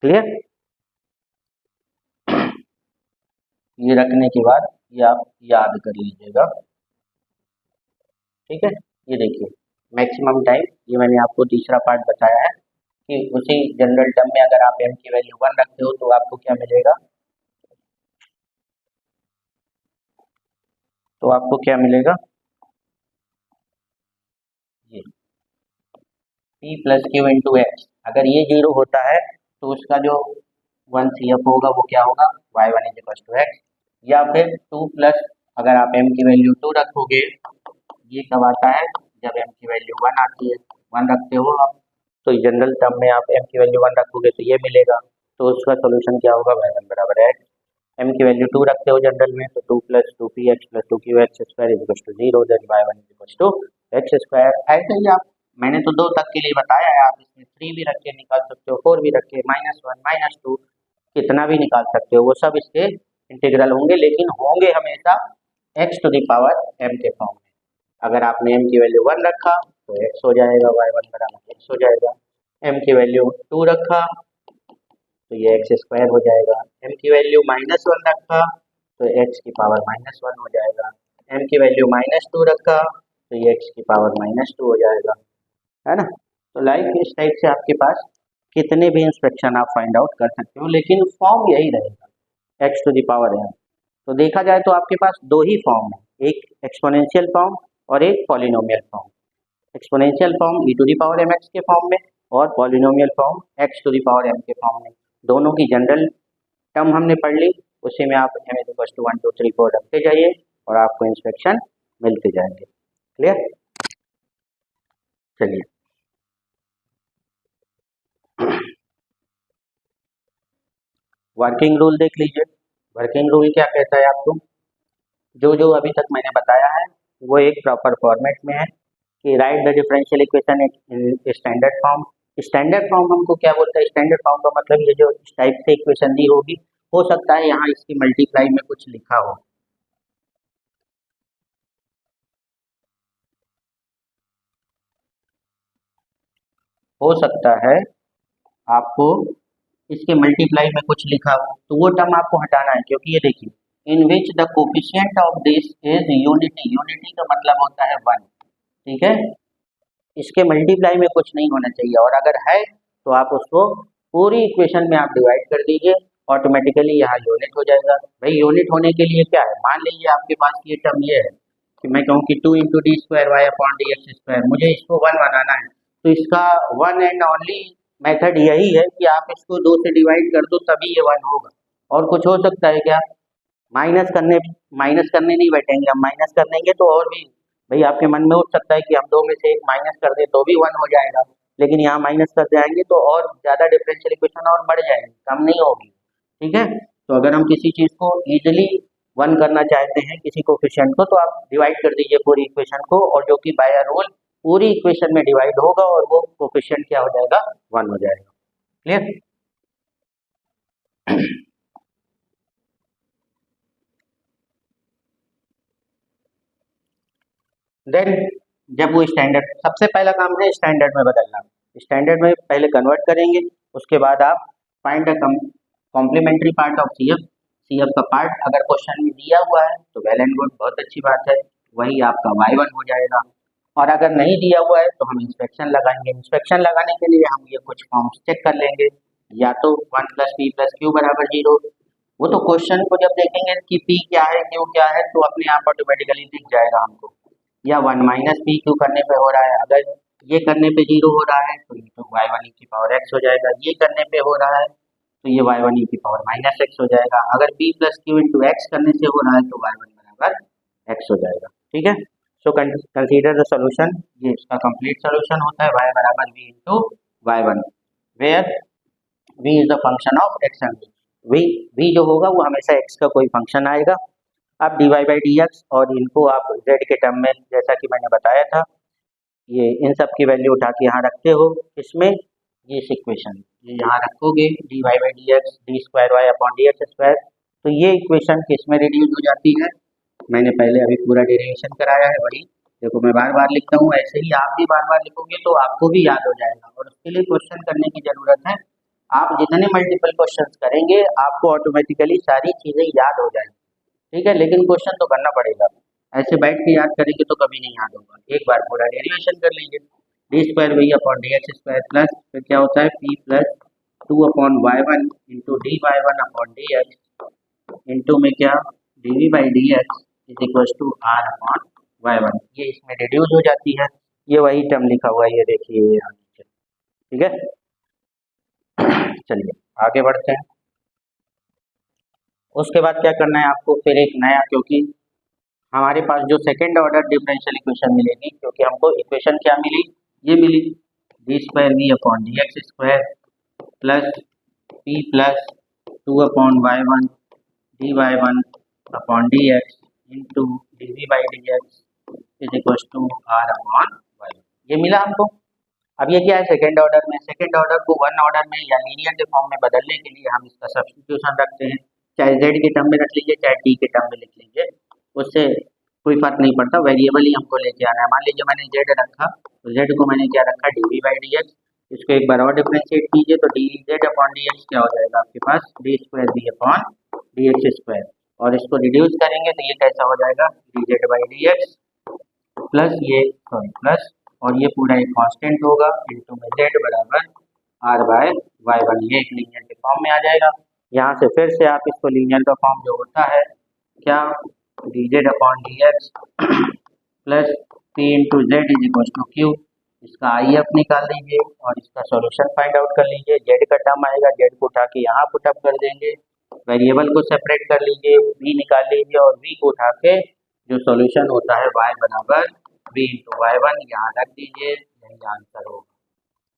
क्लियर? ये रखने के बाद ये आप याद कर लीजिएगा। ठीक है, ये देखिए मैक्सिमम टाइम, ये मैंने आपको तीसरा पार्ट बताया है कि उसी जनरल टर्म में अगर आप m की वैल्यू 1 रखते हो तो आपको क्या मिलेगा, तो आपको क्या मिलेगा, ये p plus q into x. अगर ये जीरो होता है तो उसका जो 1 CF होगा वो क्या होगा, y1 is equal to x. या फिर 2 प्लस, अगर आप m की वैल्यू 2 रखोगे, ये कब आता है जब m की वैल्यू 1 आती है, 1 रखते हो आप तो जनरल टर्म में आप m की वैल्यू 1 रखोगे तो ये मिलेगा, तो उसका सोल्यूशन क्या होगा, y1 बराबर है m की वैल्यू 2 रखते हो जनरल में तो 2 plus 2px plus 2qx square is equal to 0, then y1 is equal to x square. ऐसे ही आप, मैंने तो 2 तक के लिए बताया है, आप इसमें 3 भी रख के निकाल सकते हो, 4 भी रख के, -1 -2 कितना भी निकाल सकते हो, वो सब इसके इंटीग्रल होंगे, लेकिन होंगे हमेशा x to the power m के फॉर्म में। अगर आपने m की वैल्यू 1 रखा तो x हो जाएगा, y1 बराबर x हो जाएगा। m की वैल्यू 2 रखा तो ये एक्स स्क्वायर हो जाएगा। m की वैल्यू -1 रखा तो x की पावर -1 हो जाएगा। m की वैल्यू -2 रखा तो ये x की पावर -2 हो जाएगा, है ना। तो लाइक इस टाइप से आपके पास कितने भी इंस्पेक्शन आप फाइंड आउट कर सकते हो, लेकिन फॉर्म यही रहेगा x to the power m। तो देखा जाए तो आपके पास दो ही फॉर्म है, एक एक्सपोनेंशियल फॉर्म और एक polynomial form. Exponential form e to the power mx के फॉर्म में और polynomial form x to the power m के फॉर्म में। दोनों की जनरल टर्म हमने पढ़ ली, उसी में आप m इज इक्वल टू 1 2 3 4 रखते जाइए और आपको इंस्पेक्शन मिलते जाएंगे। क्लियर? चलिए वर्किंग रूल देख लीजिए। वर्किंग रूल क्या कहता है आपको, जो जो अभी तक मैंने बताया है वो एक प्रॉपर फॉर्मेट में है कि right the differential equation in standard form. Standard form हमको क्या बोलता है, स्टैंडर्ड फॉर्म का मतलब ये जो इस टाइप से इक्वेशन दी होगी, हो सकता है यहाँ इसकी मल्टीप्लाई में कुछ लिखा हो सकता है आपको इसके मल्टीप्लाई में कुछ लिखा हो, तो वो टर्म आपको हटाना है, क्योंकि ये देखिए in which the coefficient of this is unity, unity का मतलब होता है वन, ठीक है। इसके मल्टीप्लाई में कुछ नहीं होना चाहिए, और अगर है तो आप उसको पूरी इक्वेशन में आप डिवाइड कर दीजिए, ऑटोमेटिकली यहाँ यूनिट हो जाएगा। भाई यूनिट होने के लिए क्या है, मान लीजिए आपके पास ये टर्म ये है कि मैं कहूँ कि 2 × d² y/dx², मुझे इसको 1 बनाना है, तो इसका वन एंड ओनली मेथड यही है कि आप इसको 2 से डिवाइड कर दो, तभी ये 1 होगा। और कुछ हो सकता है क्या, माइनस करने नहीं बैठेंगे हम, माइनस कर देंगे तो और भी, भाई आपके मन में उठ सकता है कि हम 2 में से 1 माइनस कर दें तो भी 1 हो जाएगा, लेकिन यहाँ माइनस कर जाएंगे तो और ज़्यादा डिफरेंशियल इक्वेशन और बढ़ जाएगी, कम नहीं होगी, ठीक है। तो अगर हम किसी चीज़ को इजीली 1 करना चाहते हैं किसी कोफिशिएंट को, तो आप डिवाइड कर दीजिए पूरी इक्वेशन को, और जो कि बाय रूल पूरी इक्वेशन में डिवाइड होगा और वो कोफिशिएंट क्या हो जाएगा, 1 हो जाएगा। क्लियर। देन जब वो स्टैंडर्ड, सबसे पहला काम है स्टैंडर्ड में बदलना। स्टैंडर्ड में पहले कन्वर्ट करेंगे, उसके बाद आप find the complementary part of C F. C F का पार्ट अगर क्वेश्चन में दिया हुआ है तो वेल एंड गुड, बहुत अच्छी बात है, वही आपका y1 हो जाएगा। और अगर नहीं दिया हुआ है तो हम इंस्पेक्शन लगाएंगे। इंस्पेक्शन लगाने के लिए हम ये कुछ फॉर्म्स चेक कर लेंगे, या तो 1 + p + q = 0। वो तो क्वेश्चन को जब देखेंगे कि p क्या है q क्या है तो अपने आप ऑटोमेटिकली दिख जाएगा हमको, या 1 - p q करने पे हो रहा है, अगर ये करने पे 0 हो रहा है तो ये तो y1 e⁻x हो जाएगा, ये करने पे हो रहा है तो ये y1 e⁻−x हो जाएगा, अगर p + q × x करने से हो रहा है तो y1 = x हो जाएगा, ठीक है। सो कंसीडर द सॉल्यूशन, ये इसका कंप्लीट सॉल्यूशन होता है y = v × y1, where v is the function of x and v जो होगा वो हमेशा x का कोई फंक्शन आएगा। आप dy/dx और इनको आप z के टर्म में, जैसा कि मैंने बताया था, ये इन सब की वैल्यू उठा के यहाँ रखते हो, इसमें ये इक्वेशन ये यहाँ रखोगे dy/dx d²y/dx², तो ये इक्वेशन किसमें रिड्यूस हो जाती है, मैंने पहले अभी पूरा डेरिवेशन कराया है, वही देखो मैं बार बार लिखता हूँ, ऐसे ही आप भी बार बार लिखोगे तो आपको भी याद हो जाएगा, और उसके लिए क्वेश्चन करने की जरूरत है। आप जितने मल्टीपल क्वेश्चन करेंगे आपको ऑटोमेटिकली सारी चीजें याद हो जाएंगी, ठीक है, लेकिन क्वेश्चन तो करना पड़ेगा, ऐसे बैठ के याद करेंगे तो कभी नहीं याद होगा। एक बार पूरा डेरिवेशन कर लीजिए, d²v/dx² प्लस फिर क्या होता है p + 2/y1 × dy1/dx इंटू में क्या dv/dx = r/y1, ये इसमें रिड्यूस हो जाती है, ये वही टर्म लिखा हुआ है, ये देखिए यहाँ नीचे, ठीक है। चलिए आगे बढ़ते हैं। उसके बाद क्या करना है आपको, फिर एक नया, क्योंकि हमारे पास जो सेकेंड ऑर्डर डिफरेंशियल इक्वेशन मिलेगी, क्योंकि हमको इक्वेशन क्या मिली, ये मिली d²v/dx² plus p + 2/y1 dy1/dx into dv/dx = r/y1, ये मिला हमको। अब ये क्या है, सेकेंड ऑर्डर में, सेकेंड ऑर्डर को वन ऑर्डर में या लीनियर फॉर्म में बदलने के लिए हम इसका सब्स्टिट्यूशन रखते हैं, चाहे z के टर्म में रख लीजिए चाहे t के टर्म में लिख लीजिए, उससे कोई फर्क नहीं पड़ता, वेरिएबल ही हमको लेके आना है। मान लीजिए मैंने z रखा तो z को मैंने क्या रखा dv/dx, इसको एक बार और डिफरेंशिएट कीजिए तो dz/dx क्या हो जाएगा आपके पास d²v/dx², और इसको रिड्यूस करेंगे तो ये कैसा हो जाएगा dz/dx प्लस ये प्लस, और ये पूरा एक कांस्टेंट होगा इंटू में z = r/y1, ये एक लीनियर के फॉर्म में आ जाएगा। यहाँ से फिर से आप इसको लीनियर का फॉर्म जो होता है क्या dz/dx plus p × z = q, इसका IF निकाल लीजिए और इसका सॉल्यूशन फाइंड आउट कर लीजिए। z का टर्म आएगा, z को उठा के यहाँ पुटअप कर देंगे, वेरिएबल को सेपरेट कर लीजिए, v निकाल लीजिए और v को उठा के जो सॉल्यूशन होता है y = v × y1 यहाँ रख दीजिए, यही आंसर होगा।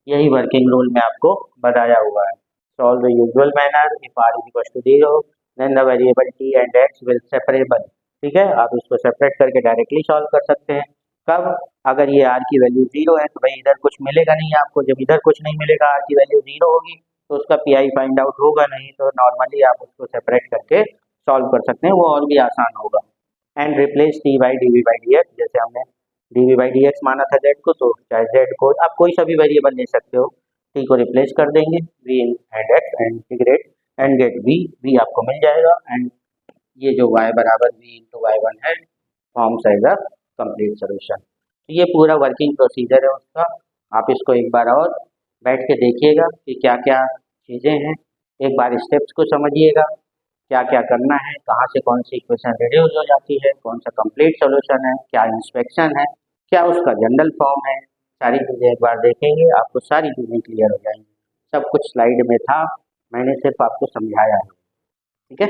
यही वर्किंग रूल में आपको बताया हुआ है। solve the usual manner. If r is equals to 0, then the variable t and x will separable. ठीक है, आप इसको सेपरेट करके डायरेक्टली सॉल्व कर सकते हैं. कब? अगर ये r की वैल्यू 0 है तो भाई इधर कुछ मिलेगा नहीं आपको. जब इधर कुछ नहीं मिलेगा, r की वैल्यू 0 होगी, तो उसका पी फाइंड आउट होगा नहीं. तो नॉर्मली आप उसको सेपरेट करके सॉल्व कर सकते हैं, वो और भी आसान होगा. And replace t by d v by d x. जैसे हमने d v by d x माना था जेड को, तो चाहे जेड को आप कोई सा भी वेरिएबल ले सकते हो, टी को रिप्लेस कर देंगे v and x and integrate and get v आपको मिल जाएगा. एंड ये जो y बराबर वी इंटू वाई वन है forms as a complete solution. तो ये पूरा वर्किंग प्रोसीजर है उसका. आप इसको एक बार और बैठ के देखिएगा कि क्या क्या चीज़ें हैं. एक बार स्टेप्स को समझिएगा, क्या क्या करना है, कहाँ से कौन सी इक्वेशन रिड्यूस हो जाती है, कौन सा कंप्लीट सॉल्यूशन है, क्या इंस्पेक्शन है, क्या उसका जनरल फॉर्म है. सारी चीज़ें एक बार देखेंगे, आपको सारी चीज़ें क्लियर हो जाएंगी. सब कुछ स्लाइड में था, मैंने सिर्फ आपको समझाया है. ठीक है,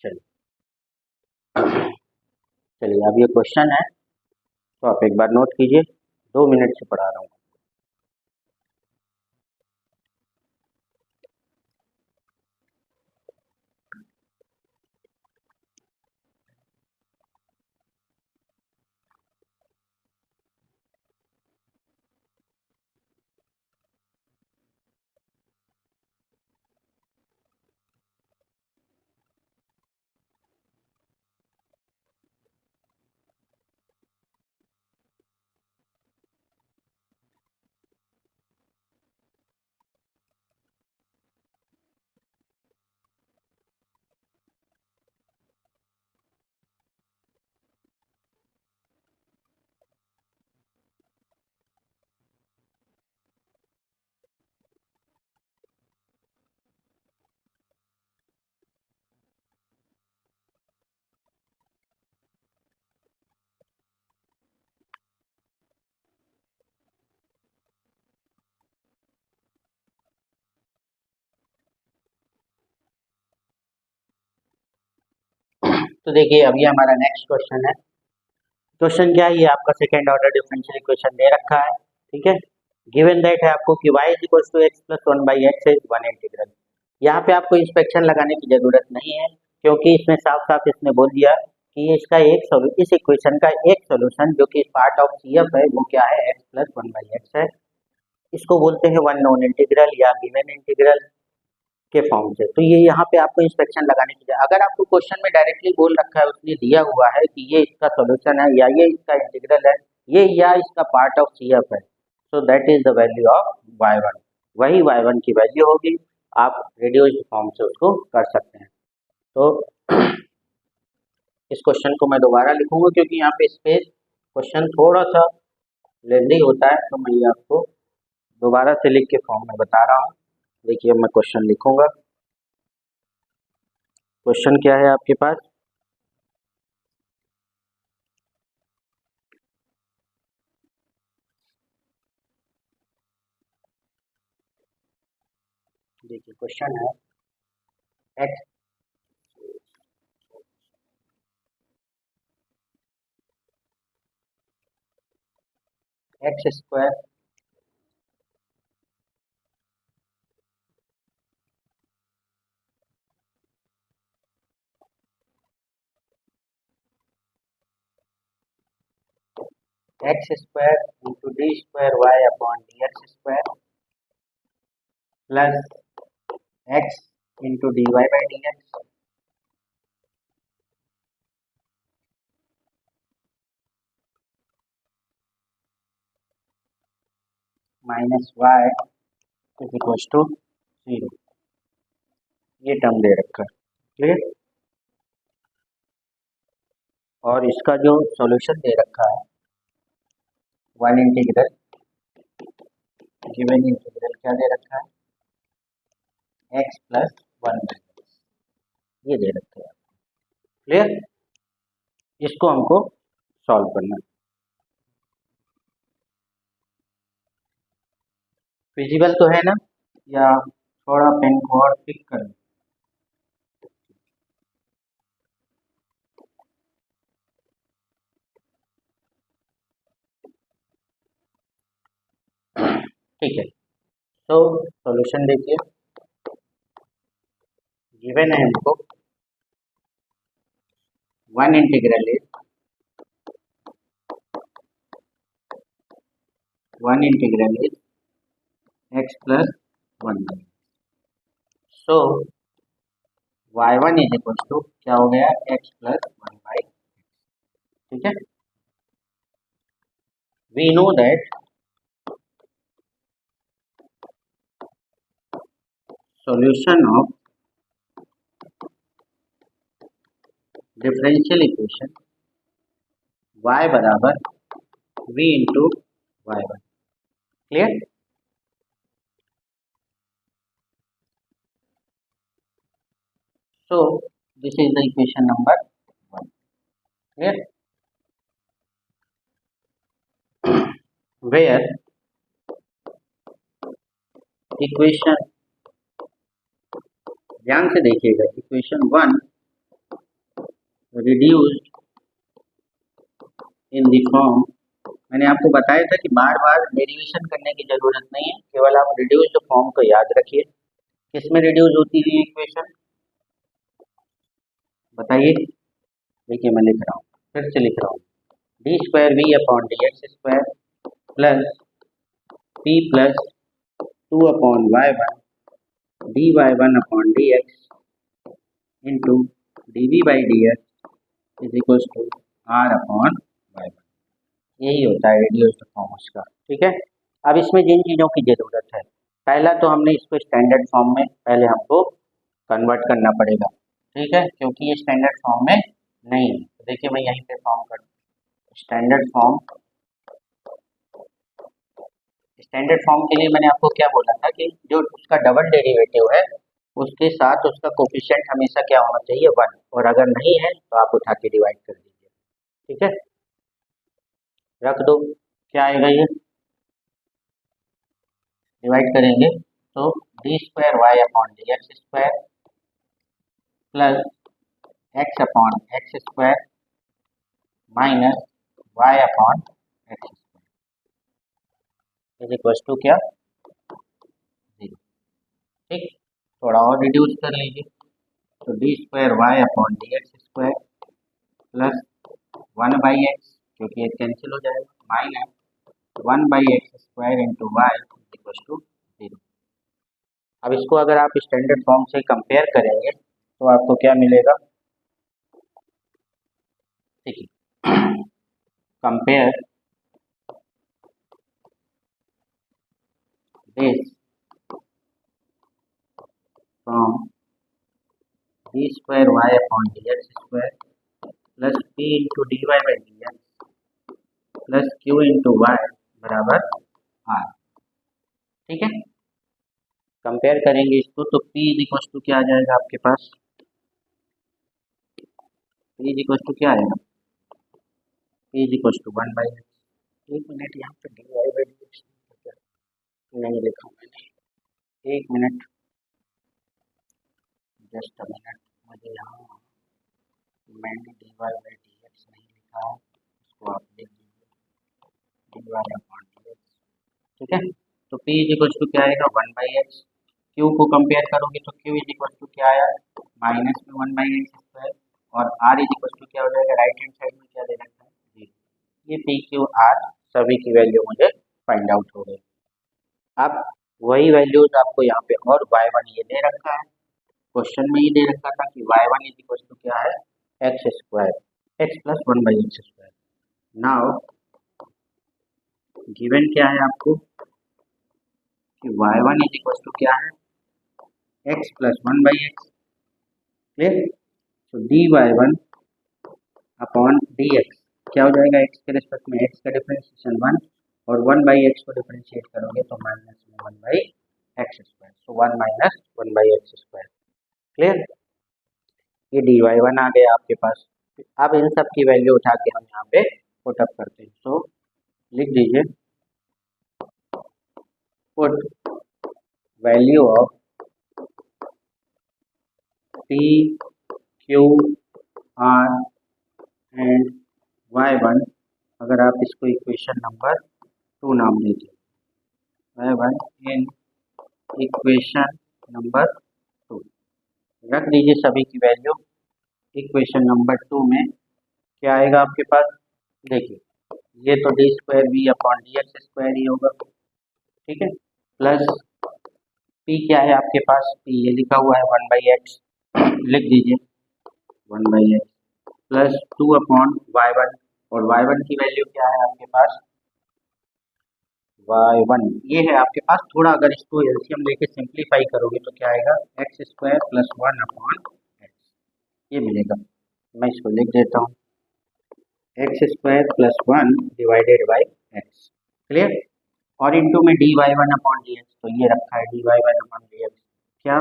चलिए चलिए अब ये क्वेश्चन है, तो आप एक बार नोट कीजिए. 2 मिनट से पढ़ा रहा हूँ. तो देखिए अभी हमारा नेक्स्ट क्वेश्चन है. क्वेश्चन क्या है? ये आपका सेकेंड ऑर्डर डिफरेंशियल इक्वेशन दे रखा है. ठीक है, गिवन दैट है आपको कि y is equal to x plus one by x is one integral. यहाँ पे आपको इंस्पेक्शन लगाने की जरूरत नहीं है, क्योंकि इसमें साफ साफ इसने बोल दिया कि इसका इस इक्वेशन का एक सोल्यूशन जो कि पार्ट ऑफ सी एफ है, वो क्या है? X plus one by x है. इसको बोलते हैं वन नोन इंटीग्रल या गिवन इंटीग्रल के फॉर्म से. तो ये यहाँ पे आपको इंस्पेक्शन लगाने की जरूरत. अगर आपको क्वेश्चन में डायरेक्टली बोल रखा है, उसने दिया हुआ है कि ये इसका सॉल्यूशन है या ये इसका इंटीग्रल है, ये या इसका पार्ट ऑफ सी एफ है, so that is the value of y one. वही वाई वन की वैल्यू होगी. आप रिड्यूस्ड फॉर्म से उसको कर सकते हैं. तो इस क्वेश्चन को मैं दोबारा लिखूंगा, क्योंकि यहाँ पे स्पेस क्वेश्चन थोड़ा सा लेंदी होता है, तो मैं ये आपको दोबारा से लिख के फॉर्म में बता रहा हूँ. देखिए मैं क्वेश्चन लिखूंगा. क्वेश्चन क्या है आपके पास? देखिए क्वेश्चन है x x square x square into d square y upon d x square plus x into d y by d x minus y is equal to 0. ये टर्म दे रखा है. क्लियर? और इसका जो सॉल्यूशन दे रखा है वन इंटीग्रल गिवन इंटीग्रल क्या दे रखा है? X plus one by x. ये दे रखा है. क्लियर? इसको हमको सॉल्व करना है. फिजिबल तो है ना? या थोड़ा पेन को और पिक कर. ठीक है, तो सॉल्यूशन देखिए, गिवन है हमको one integral is x plus 1 by, so y1 is equal to क्या हो गया x plus 1 by, ठीक है। We know that solution of differential equation y बराबर v into y1, clear. So this is the equation number 1, clear, where equation, ध्यान से देखिएगा, equation 1 reduced in the form, मैंने आपको बताया था कि बार बार डेरिवेशन करने की जरूरत नहीं है, केवल आप रिड्यूस्ड फॉर्म को याद रखिए। किसमें रिड्यूस होती है इक्वेशन, बताइए। देखिए मैं लिख रहा हूँ, फिर से लिख रहा हूँ, d square v upon d x square plus p plus 2 upon y one d y one upon d x into d v by d x is equal to r upon y one, यही होता है reduced form उसका, ठीक है। अब इसमें जिन चीज़ों की ज़रूरत है, पहला तो हमने इसको स्टैंडर्ड फॉर्म में पहले हमको कन्वर्ट करना पड़ेगा, ठीक है, क्योंकि ये स्टैंडर्ड फॉर्म में नहीं है। तो देखिए मैं यहीं पे फॉर्म कर, स्टैंडर्ड फॉर्म, स्टैंडर्ड फॉर्म के लिए मैंने आपको क्या बोला था कि जो उसका डबल डेरिवेटिव है उसके साथ उसका कोफिशिएंट हमेशा क्या होना चाहिए 1, और अगर नहीं है तो आप उठा के डिवाइड कर दीजिए, ठीक है, रख दो, क्या आएगा ये, डिवाइड करेंगे तो d square y upon d x square plus x upon x square minus y upon x square is equal to क्या 0, ठीक। थोड़ा और रिड्यूस कर लीजिए, तो d square y upon d x square plus 1 by x, क्योंकि ये cancel हो जाएगा, minus 1 by x square into y equal to 0। अब इसको अगर आप स्टैंडर्ड फॉर्म से कंपेयर करेंगे तो आपको क्या मिलेगा, ठीक है, compare this from d square y upon d x square plus p into d y by d x plus q into y बराबर आर, ठीक है। कंपेयर करेंगे इसको तो P इज इक्वल टू क्या आ जाएगा आपके पास, P इज इक्वल टू क्या आएगा, P is equal to 1 by x, एक मिनट, यहाँ पे d y by d x नहीं लिखा मैंने, एक मिनट, जस्ट अ मिनट, मुझे यहाँ मैंने d y by d x नहीं लिखा है, इसको आप लिख दीजिए d y upon d x, ठीक है। तो P इज इक्वल टू क्या आएगा 1 बाई एक्स, Q को कंपेयर करोगे तो Q इज इक्वल टू क्या आया माइनस में 1 बाई एक्स स्क्वायर, और R इज इक्वल टू क्या हो जाएगा, राइट हैंड साइड में क्या दे रखा है 0, ये P Q R सभी की वैल्यू मुझे फाइंड आउट हो गई। अब वही वैल्यूज आपको यहाँ पे, और y1 ये दे रखा है, क्वेश्चन में ये दे रखा था कि y1 इज इक्वल टू क्या है x square x plus 1 by x square. Now given क्या है आपको कि y1 इज इक्वल टू क्या है x plus 1 by x, clear. तो d y one upon d x क्या हो जाएगा, एक्स के रिस्पेक्ट में एक्स का डिफरेंशिएशन 1, और 1 बाई एक्स को डिफरेंशिएट करोगे तो माइनस में 1 by x square, so 1 minus 1 by x square, clear. ये डी वाई वन आ गया आपके पास। अब इन सब की वैल्यू उठा के हम यहाँ पे पुट अप करते हैं, तो लिख दीजिए put value of P q are and y1, अगर आप इसको इक्वेशन नंबर 2 नाम दीजिए, y1 इन इक्वेशन नंबर 2 रख दीजिए सभी की वैल्यू। इक्वेशन नंबर 2 में क्या आएगा आपके पास, देखिए ये तो d square v upon d x square ही होगा, ठीक है। प्लस पी क्या है आपके पास, पी ये लिखा हुआ है 1/x, लिख दीजिए 1/x प्लस 2 अपॉन y1, और y1 की वैल्यू क्या है आपके पास, y1 ये है आपके पास। थोड़ा अगर इसको एलसीएम लेके सिंप्लीफाई करोगे तो क्या आएगा, x square plus 1 upon x, ये मिलेगा। मैं इसको लिख देता हूँ, x square plus 1 divided by x, clear. और इंटू में d y one upon d x, तो ये रखा है d y one upon d x, क्या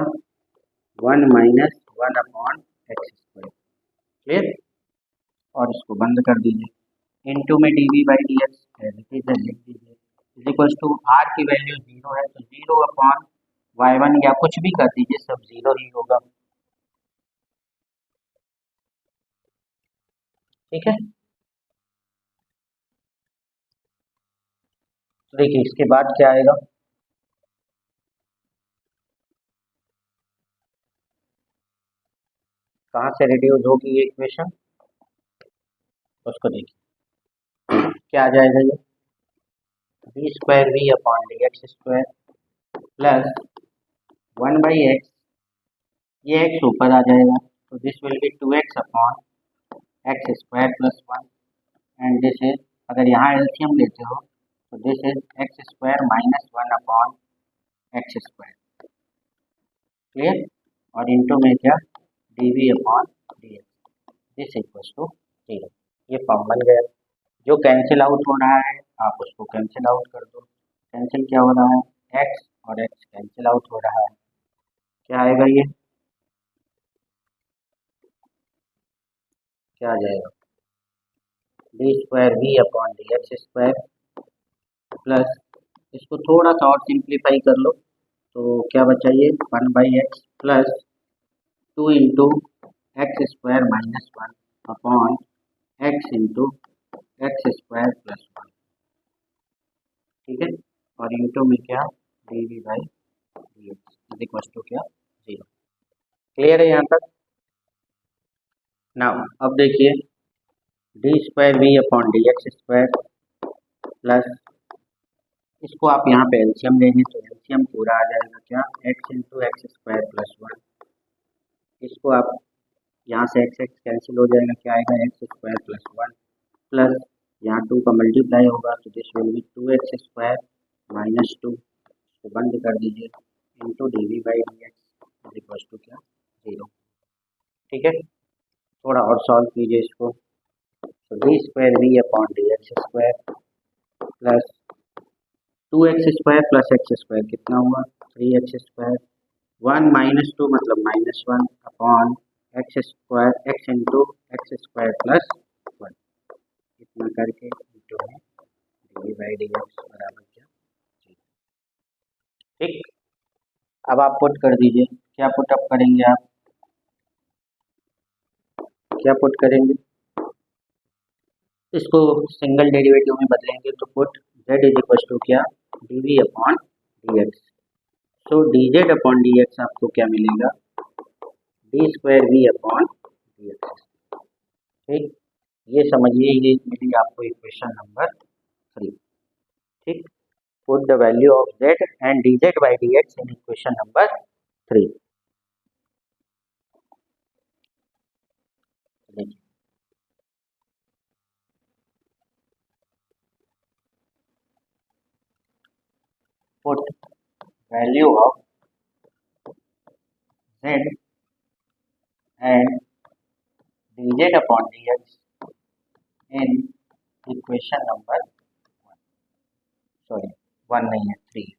1 minus 1 upon x square, clear. और इसको बंद कर दीजिए, इंटू में d v by d x लिख दीजिए, इज इक्वल टू आर की वैल्यू 0 है तो 0 अपॉन वाई वन, या कुछ भी कर दीजिए, सब 0 ही होगा, ठीक है। तो देखिए इसके बाद क्या आएगा, कहाँ से रिड्यूस होगी ये इक्वेशन, उसको देखिए क्या आ जाएगा, ये d square v upon d x square plus 1/x, ये एक्स ऊपर आ जाएगा तो this will be 2x upon x square plus 1, and this is, अगर यहाँ एलसीएम लेते हो तो this is x square minus 1 upon x square, clear. और इंटू में क्या, d v upon d x, this equals to 0, ये फॉर्म बन गया। जो कैंसिल आउट हो रहा है आप उसको कैंसिल आउट कर दो, कैंसिल क्या हो रहा है, एक्स और एक्स कैंसिल आउट हो रहा है, क्या आएगा ये, क्या आ जाएगा, d square v upon d x square plus, इसको थोड़ा सा और सिंप्लीफाई कर लो तो क्या बचा, ये 1/x प्लस 2 into x square minus 1 upon x into x square plus 1, ठीक है। और इंटू में क्या, d v by d x is equal to क्या, 0, क्लियर है यहाँ तक। नाउ अब देखिए d square v upon d x square plus, इसको आप यहाँ पे एलसीएम लेंगे तो एलसीएम पूरा आ जाएगा क्या, x into x square plus 1, इसको आप यहाँ से एक्स एक्स कैंसिल हो जाएगा, क्या आएगा एक्स स्क्वायर प्लस 1 प्लस यहाँ 2 का मल्टीप्लाई होगा तो this will be 2x square minus 2, तो बंद कर दीजिए, into d v by d x is equal to क्या, 0, ठीक है। थोड़ा और सॉल्व कीजिए इसको, तो d square v upon d x square plus 2x square plus x square कितना हुआ, 3x स्क्वायर, 1 माइनस 2 मतलब minus 1 upon x square, x into x square plus 1, इतना करके इंटू में डी बाई डी एक्स बराबर क्या, ठीक। अब आप पुट कर दीजिए, क्या पुट अप करेंगे आप, क्या पुट करेंगे, इसको सिंगल डेरिवेटिव में बदलेंगे तो put z is equal to क्या, d v upon d x, तो d z upon d x आपको क्या मिलेगा, d square v upon d x, ठीक। ये समझिए ये मिली आपको इक्वेशन नंबर 3, ठीक। Put the value of z and D z by d x in equation number 3, देखिए put value of z and D z upon d x in equation number 1, sorry 1 नहीं है 3,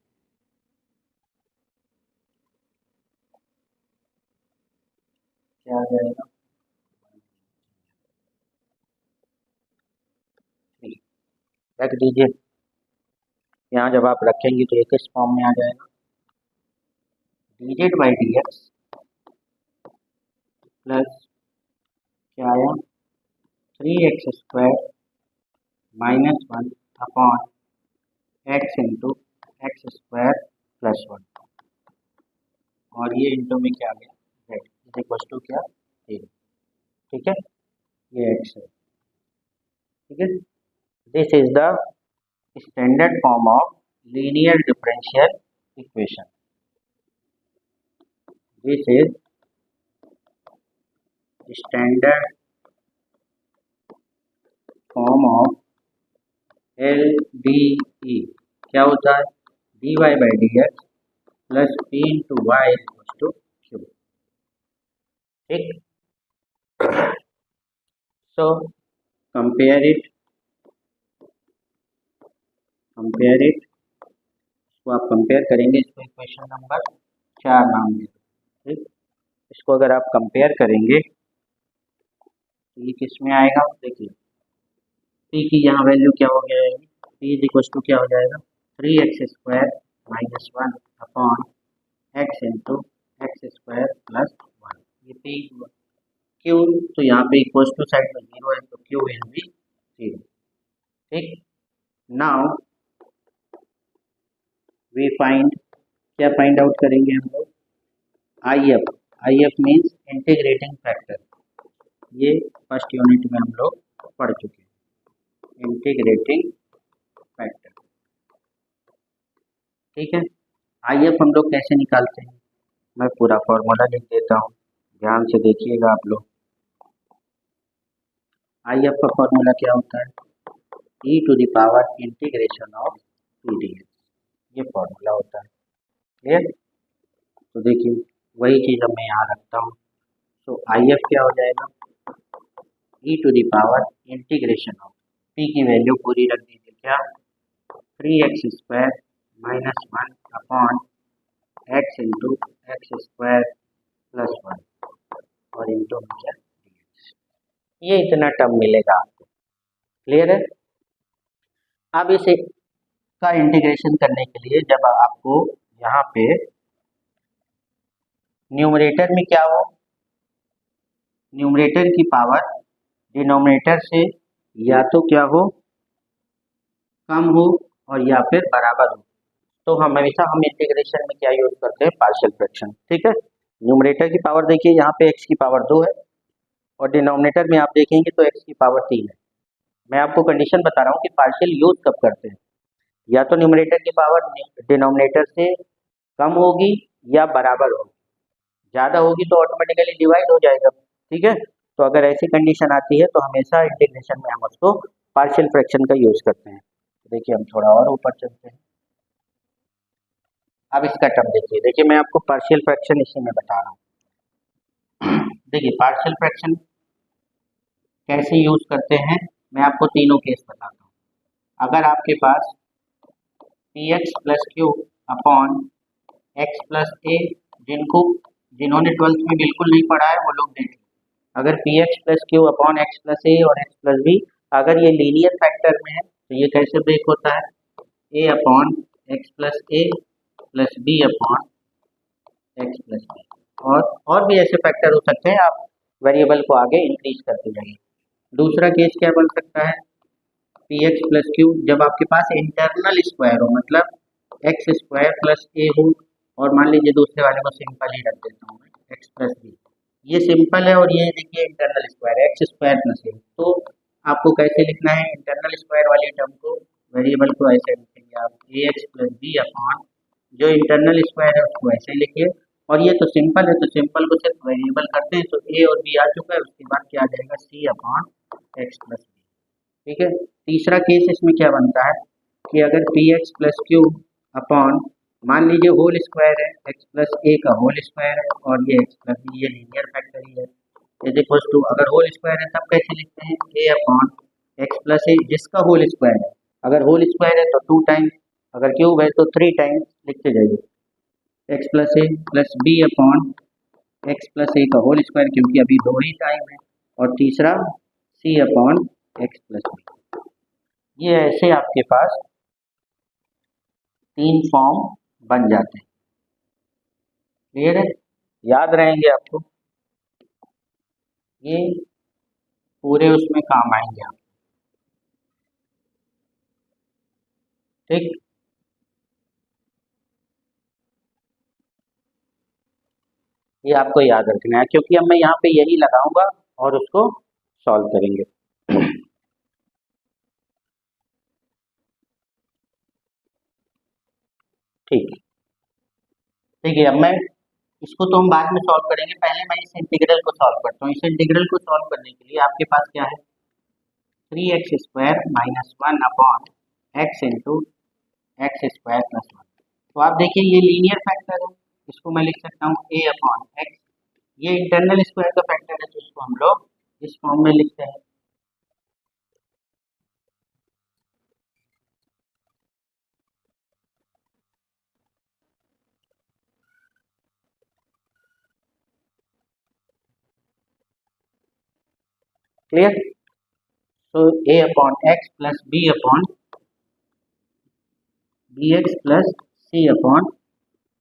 क्या आ जाएगा, 3 रख दीजिए, यहाँ जब आप रखेंगे तो एक इस फॉर्म में आ जाएगा, D z by d x plus क्या आया, 3x square minus 1 upon x into x square plus 1, और ये इंटू में क्या आ गया z इज इक्वल टू क्या 0। ठीक है, ये x है। ठीक है, this is the standard form of linear differential equation. This is standard form of LDE। क्या होता है? dy by dx plus p into y equal to q. ठीक, सो कंपेयर इट, इसको आप कंपेयर करेंगे, इसको इक्वेशन नंबर 4 नाम दे दो। ठीक, इसको अगर आप कंपेयर करेंगे तो ये किस में आएगा? देखिए p की यहाँ वैल्यू क्या हो जाएगी? p इज इक्वल टू क्या हो जाएगा? 3x² minus 1 upon x into x square plus 1। ये p q, तो यहाँ पे इक्वल टू साइड में 0 है तो q विल बी 0। ठीक, नाउ वी फाइंड, क्या फाइंड आउट करेंगे हम लोग? IF means integrating factor. ये फर्स्ट यूनिट में हम लोग पढ़ चुके हैं, इंटीग्रेटिंग फैक्टर। ठीक है, IF हम लोग कैसे निकालते हैं? मैं पूरा फॉर्मूला लिख देता हूँ, ध्यान से देखिएगा आप लोग। IF का फॉर्मूला क्या होता है? e to the power integration of pdx, ये फॉर्मूला होता है। क्लियर? तो देखिए वही चीज़ अब मैं यहाँ रखता हूँ। तो IF क्या हो जाएगा? e to the power integration of p की वैल्यू पूरी रख दीजिए, क्या? 3x² minus 1 upon x into x square plus 1 और इंटू क्या dx। ये इतना टर्म मिलेगा आपको। क्लियर है? अब इसे का इंटीग्रेशन करने के लिए जब आपको यहाँ पे न्यूमरेटर में क्या हो, न्यूमरेटर की पावर डिनोमिनेटर से या तो क्या हो, कम हो और या फिर बराबर हो, तो हम हमेशा इंटीग्रेशन में क्या यूज करते हैं? Partial fraction. ठीक है, न्यूमरेटर की पावर देखिए यहाँ पे x की पावर 2 है और डिनोमिनेटर में आप देखेंगे तो x की पावर 3 है। मैं आपको कंडीशन बता रहा हूँ कि पार्शियल यूज कब करते हैं, या तो न्यूमरेटर की पावर डिनोमिनेटर से कम होगी या बराबर होगी। ज़्यादा होगी तो ऑटोमेटिकली डिवाइड हो जाएगा। ठीक है, तो अगर ऐसी कंडीशन आती है तो हमेशा इंटीग्रेशन में हम उसको पार्शियल फ्रैक्शन का यूज करते हैं। देखिए हम थोड़ा और ऊपर चलते हैं। अब इसका टर्म देखिए मैं आपको पार्शियल फ्रैक्शन इसी में बता रहा हूँ। देखिए पार्शियल फ्रैक्शन कैसे यूज करते हैं, मैं आपको तीनों केस बताता हूँ। अगर आपके पास px plus q upon x plus a, जिन्होंने 12th में बिल्कुल नहीं पढ़ा है वो लोग देख लें। अगर px plus q upon x plus a और एक्स प्लस बी अगर ये लीनियर फैक्टर में है तो ये कैसे ब्रेक होता है? a upon x plus a plus b upon x plus b. और भी ऐसे फैक्टर हो सकते हैं, आप वेरिएबल को आगे इंक्रीज करते जाइए। दूसरा केस क्या बन सकता है? पी एक्स प्लस क्यू जब आपके पास इंटरनल स्क्वायर हो, मतलब एक्स स्क्वायर प्लस ए हो, और मान लीजिए दूसरे वाले को सिंपल ही रख देता हूँ मैं, एक्स प्लस बी। ये सिंपल है और ये देखिए internal square x square plus a. तो आपको कैसे लिखना है इंटरनल स्क्वायर वाली टर्म को, वेरिएबल को ऐसे लिखेंगे आप, a x plus b upon जो इंटरनल स्क्वायर है उसको ऐसे लिखिए। और ये तो सिंपल है, तो सिंपल को सिर्फ वेरिएबल करते हैं तो ए और बी आ चुका है, उसके बाद क्या आ जाएगा? सी अपॉन एक्स प्लस बी। ठीक है, तीसरा केस इसमें क्या बनता है कि अगर P x plus q upon, मान लीजिए होल स्क्वायर है, एक्स प्लस ए का होल स्क्वायर है और ये एक्स प्लस बी, ये लीनियर फैक्टर ही है, इज इक्वल टू, अगर होल स्क्वायर है तब कैसे लिखते हैं? ए अपॉन एक्स प्लस ए जिसका होल स्क्वायर है, अगर होल स्क्वायर है तो 2 टाइम्स, अगर क्यूब है तो 3 टाइम्स लिखते जाइए, x plus a plus b upon x plus a का होल स्क्वायर क्योंकि अभी 2 ही टाइम है, और तीसरा सी अपॉन एक्स प्लस बी। ये ऐसे आपके पास 3 फॉर्म बन जाते हैं। क्लियर है? याद रहेंगे आपको, ये पूरे उसमें काम आएंगे आप। ठीक, ये आपको याद रखना है, क्योंकि अब मैं यहाँ पे यही लगाऊंगा और उसको सॉल्व करेंगे। ठीक है, ठीक है। अब मैं इसको तो हम बाद में सॉल्व करेंगे, पहले मैं इस इंटीग्रल को सॉल्व करता हूँ। इस इंटीग्रल को सॉल्व करने के लिए आपके पास क्या है, 3x² - 1 upon x into x² + 1। तो आप देखिए ये लीनियर फैक्टर है, इसको मैं लिख सकता हूँ a अपॉन एक्स। ये इंटरनल स्क्वायर का फैक्टर है, तो इसको हम लोग इस फॉर्म में लिखते हैं। क्लियर? तो a upon x plus b upon bx plus c upon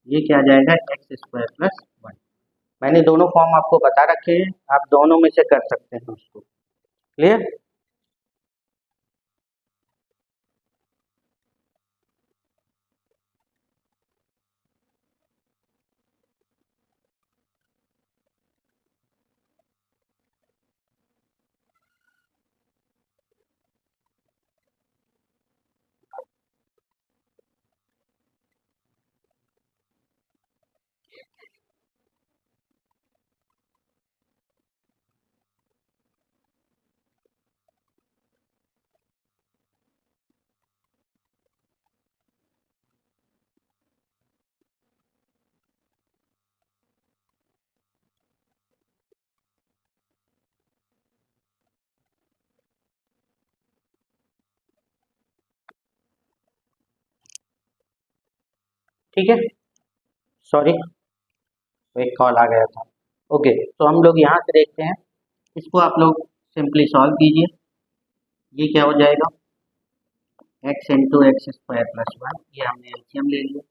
ये क्या आ जाएगा, x² + 1। मैंने दोनों फॉर्म आपको बता रखे हैं, आप दोनों में से कर सकते हैं उसको। क्लियर? ठीक है, सॉरी एक कॉल आ गया था। ओके, तो हम लोग यहाँ से देखते हैं, इसको आप लोग सिंपली सॉल्व कीजिए। ये क्या हो जाएगा, x into x square plus 1, ये हमने एलसीएम ले लिया।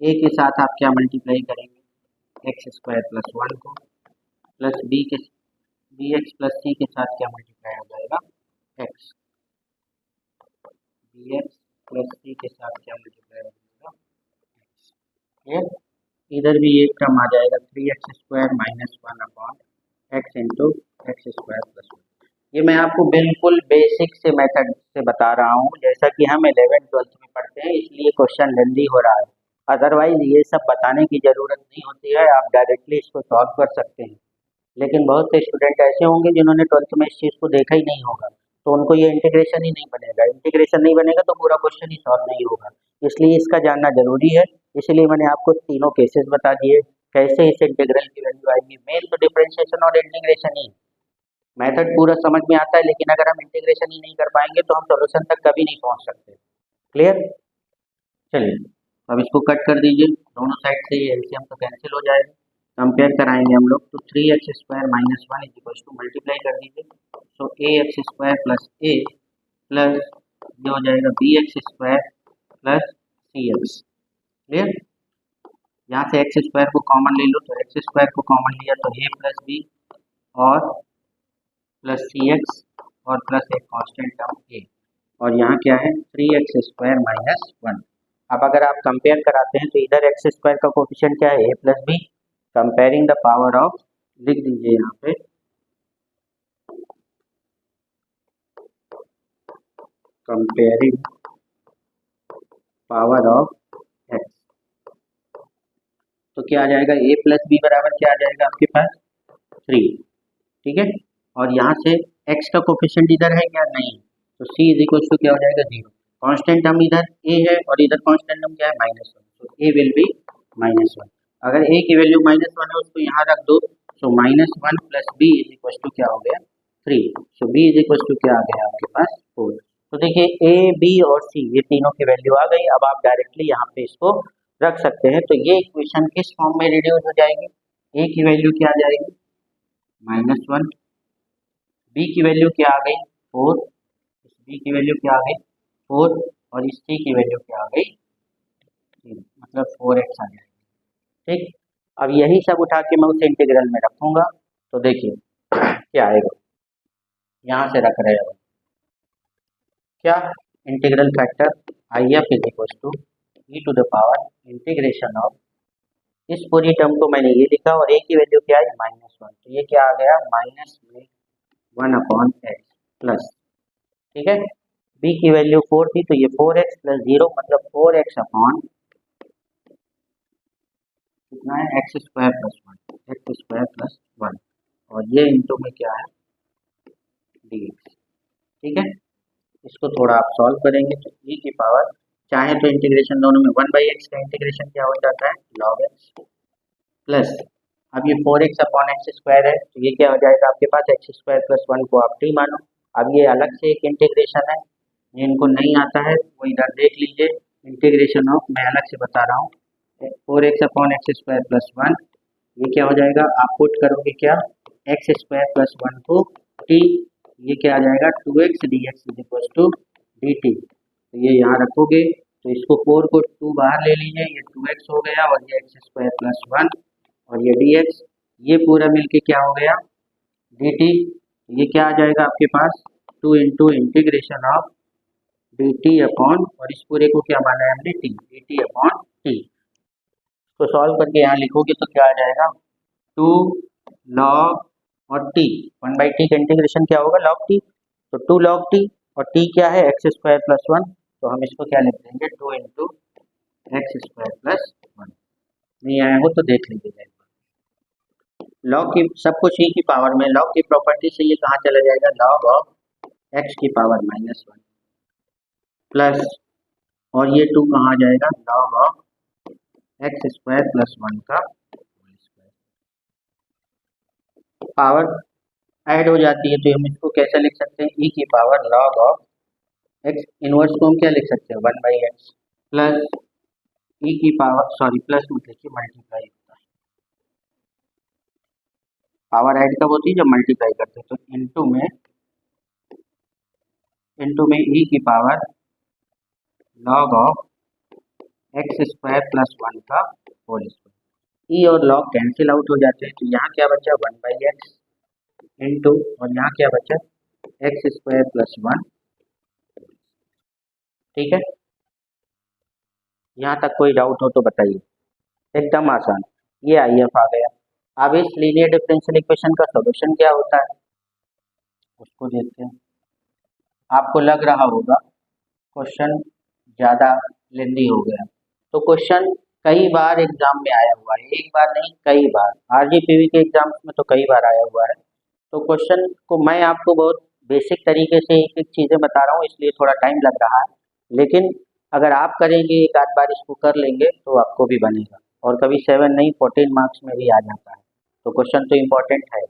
ए के साथ आप क्या मल्टीप्लाई करेंगे, x² + 1 को, प्लस बी के bx प्लस सी के साथ क्या मल्टीप्लाई हो जाएगा, x। bx प्लस सी के साथ क्या मल्टीप्लाई हो जाएगा, x। इधर भी एक टर्म आ जाएगा, 3x² - 1 upon x into x² + 1। ये मैं आपको बिल्कुल बेसिक से मेथड से बता रहा हूँ, जैसा कि हम 11th-12th में पढ़ते हैं, इसलिए क्वेश्चन लेंदी हो रहा है। अदरवाइज ये सब बताने की ज़रूरत नहीं होती है, आप डायरेक्टली इसको सॉल्व कर सकते हैं। लेकिन बहुत से स्टूडेंट ऐसे होंगे जिन्होंने 12th में इस चीज़ को देखा ही नहीं होगा, तो उनको ये इंटीग्रेशन ही नहीं बनेगा। इंटीग्रेशन नहीं बनेगा तो पूरा क्वेश्चन ही सॉल्व नहीं होगा, इसलिए इसका जानना जरूरी है। इसलिए मैंने आपको तीनों केसेस बता दिए, कैसे इस इंटीग्रल की वैल्यू आएगी। मेन तो डिफरेंशिएशन और इंटीग्रेशन ही, मेथड पूरा समझ में आता है, लेकिन अगर हम इंटीग्रेशन ही नहीं कर पाएंगे तो हम सॉल्यूशन तक कभी नहीं पहुंच सकते। क्लियर? चलिए, अब इसको कट कर दीजिए, दोनों साइड से ये एलसीएम तो कैंसिल हो जाएगा। कंपेयर कराएंगे हम लोग, तो 3x² - 1 = मल्टीप्लाई कर दीजिए, तो ax² प्लस a प्लस ये हो जाएगा bx² प्लस cx। क्लियर? यहाँ से x² को कॉमन ले लो, तो x² को कॉमन लिया तो a प्लस b और प्लस cx और प्लस एक कांस्टेंट टर्म a, और यहाँ क्या है, 3x² - 1। अब अगर आप कंपेयर कराते हैं तो इधर x² का कोफिशिएंट क्या है, a plus b। Comparing the power of, लिख दीजिए यहाँ पे, कंपेयरिंग पावर ऑफ x। तो क्या आ जाएगा, a प्लस बी बराबर क्या आ जाएगा आपके पास, 3। ठीक है, और यहाँ से x का कोफिशिएंट इधर है क्या, नहीं, तो c = क्या हो जाएगा, 0। कांस्टेंट टर्म इधर a है और इधर कांस्टेंट टर्म क्या है, -1, तो a विल बी -1। अगर a की वैल्यू -1 है उसको यहाँ रख दो, तो -1 प्लस b = क्या हो गया, 3। सो b क्या आ गया आपके पास, 4। तो देखिए a, b और c ये तीनों की वैल्यू आ गई। अब आप डायरेक्टली यहाँ पे इसको रख सकते हैं, तो ये इक्वेशन किस फॉर्म में रिड्यूस हो जाएगी, a की वैल्यू क्या आ जाएगी, -1, b की वैल्यू क्या आ गई, 4, इस b की वैल्यू क्या आ गई, 4, और इस c की वैल्यू क्या आ गई, 3, मतलब 4x आ जाएगी। ठीक, अब यही सब उठा के मैं उस इंटीग्रल में रखूंगा, तो देखिए क्या आएगा, यहाँ से रख रहे हो क्या, integral factor IF = e⁻∫ of इस पूरी टर्म को मैंने ये लिखा और ए की वैल्यू क्या है -1, तो ये क्या आ गया -1/x प्लस, ठीक है। बी की वैल्यू 4 थी तो ये 4x प्लस 0 मतलब 4x अपॉन कितना है x² + 1 और ये इंटू में क्या है dx, ठीक है। इसको थोड़ा आप सॉल्व करेंगे तो e की पावर, चाहे तो इंटीग्रेशन दोनों में 1/x का इंटीग्रेशन क्या हो जाता है log x प्लस, अब ये 4x अपॉन x² है तो ये क्या हो जाएगा आपके पास x² + 1 को आप t मानो। अब ये अलग से एक इंटीग्रेशन है, जिनको नहीं आता है वो इधर देख लीजिए, इंटीग्रेशन ऑफ, मैं अलग से बता रहा हूँ, 4x अपॉन x² + 1, ये क्या हो जाएगा आप पुट करोगे क्या x² + 1 को t, ये क्या आ जाएगा 2x dx dt, तो ये यहाँ रखोगे तो इसको 4 को 2 बाहर ले लीजिए, ये 2x हो गया और ये x² + 1 और ये dx, ये पूरा मिलके क्या हो गया dt, ये क्या आ जाएगा आपके पास 2 into integration of dt upon, और इस पूरे को क्या माना है हमने t, dt अपॉन t। तो सॉल्व करके यहाँ लिखोगे तो क्या आ जाएगा 2 log और t, 1/t का इंटीग्रेशन क्या होगा log t, तो 2 log t और t क्या है x² + 1, तो हम इसको क्या लिख देंगे 2 इंटू x² + 1। नहीं आया हो तो देख लीजिएगा, लॉग की सब कुछ e की पावर में, लॉग की प्रॉपर्टी से ये कहाँ चला जाएगा log ऑफ x की पावर -1 प्लस, और ये 2 कहाँ जाएगा log ऑफ x² + 1 का पावर ऐड हो जाती है, तो हम इसको कैसे लिख सकते हैं e की power log of x inverse को हम क्या लिख सकते हैं 1/x प्लस e की पावर, सॉरी प्लस मत लिखिए मल्टीप्लाई होता है, पावर ऐड कब होती है जब मल्टीप्लाई करते हैं, तो इनटू में e की पावर log ऑफ x² + 1 का होल स्क्वायर, e और log कैंसिल आउट हो जाते हैं, तो यहाँ क्या बचा 1/x इंटू, और यहाँ क्या बचा x² + 1, ठीक है। यहाँ तक कोई डाउट हो तो बताइए, एकदम आसान, ये IF आ गया। अब इस लीनियर डिफरेंशियल इक्वेशन का सॉल्यूशन क्या होता है उसको देखते हैं। आपको लग रहा होगा क्वेश्चन ज़्यादा लेंदी हो गया, तो क्वेश्चन कई बार एग्जाम में आया हुआ है, एक बार नहीं कई बार, RGPV के एग्जाम्स में तो कई बार आया हुआ है, तो क्वेश्चन को मैं आपको बहुत बेसिक तरीके से एक एक चीज़ें बता रहा हूँ, इसलिए थोड़ा टाइम लग रहा है, लेकिन अगर आप करेंगे एक आध बार इसको कर लेंगे तो आपको भी बनेगा, और कभी 7 नहीं 14 मार्क्स में भी आ जाता है, तो क्वेश्चन तो इम्पोर्टेंट है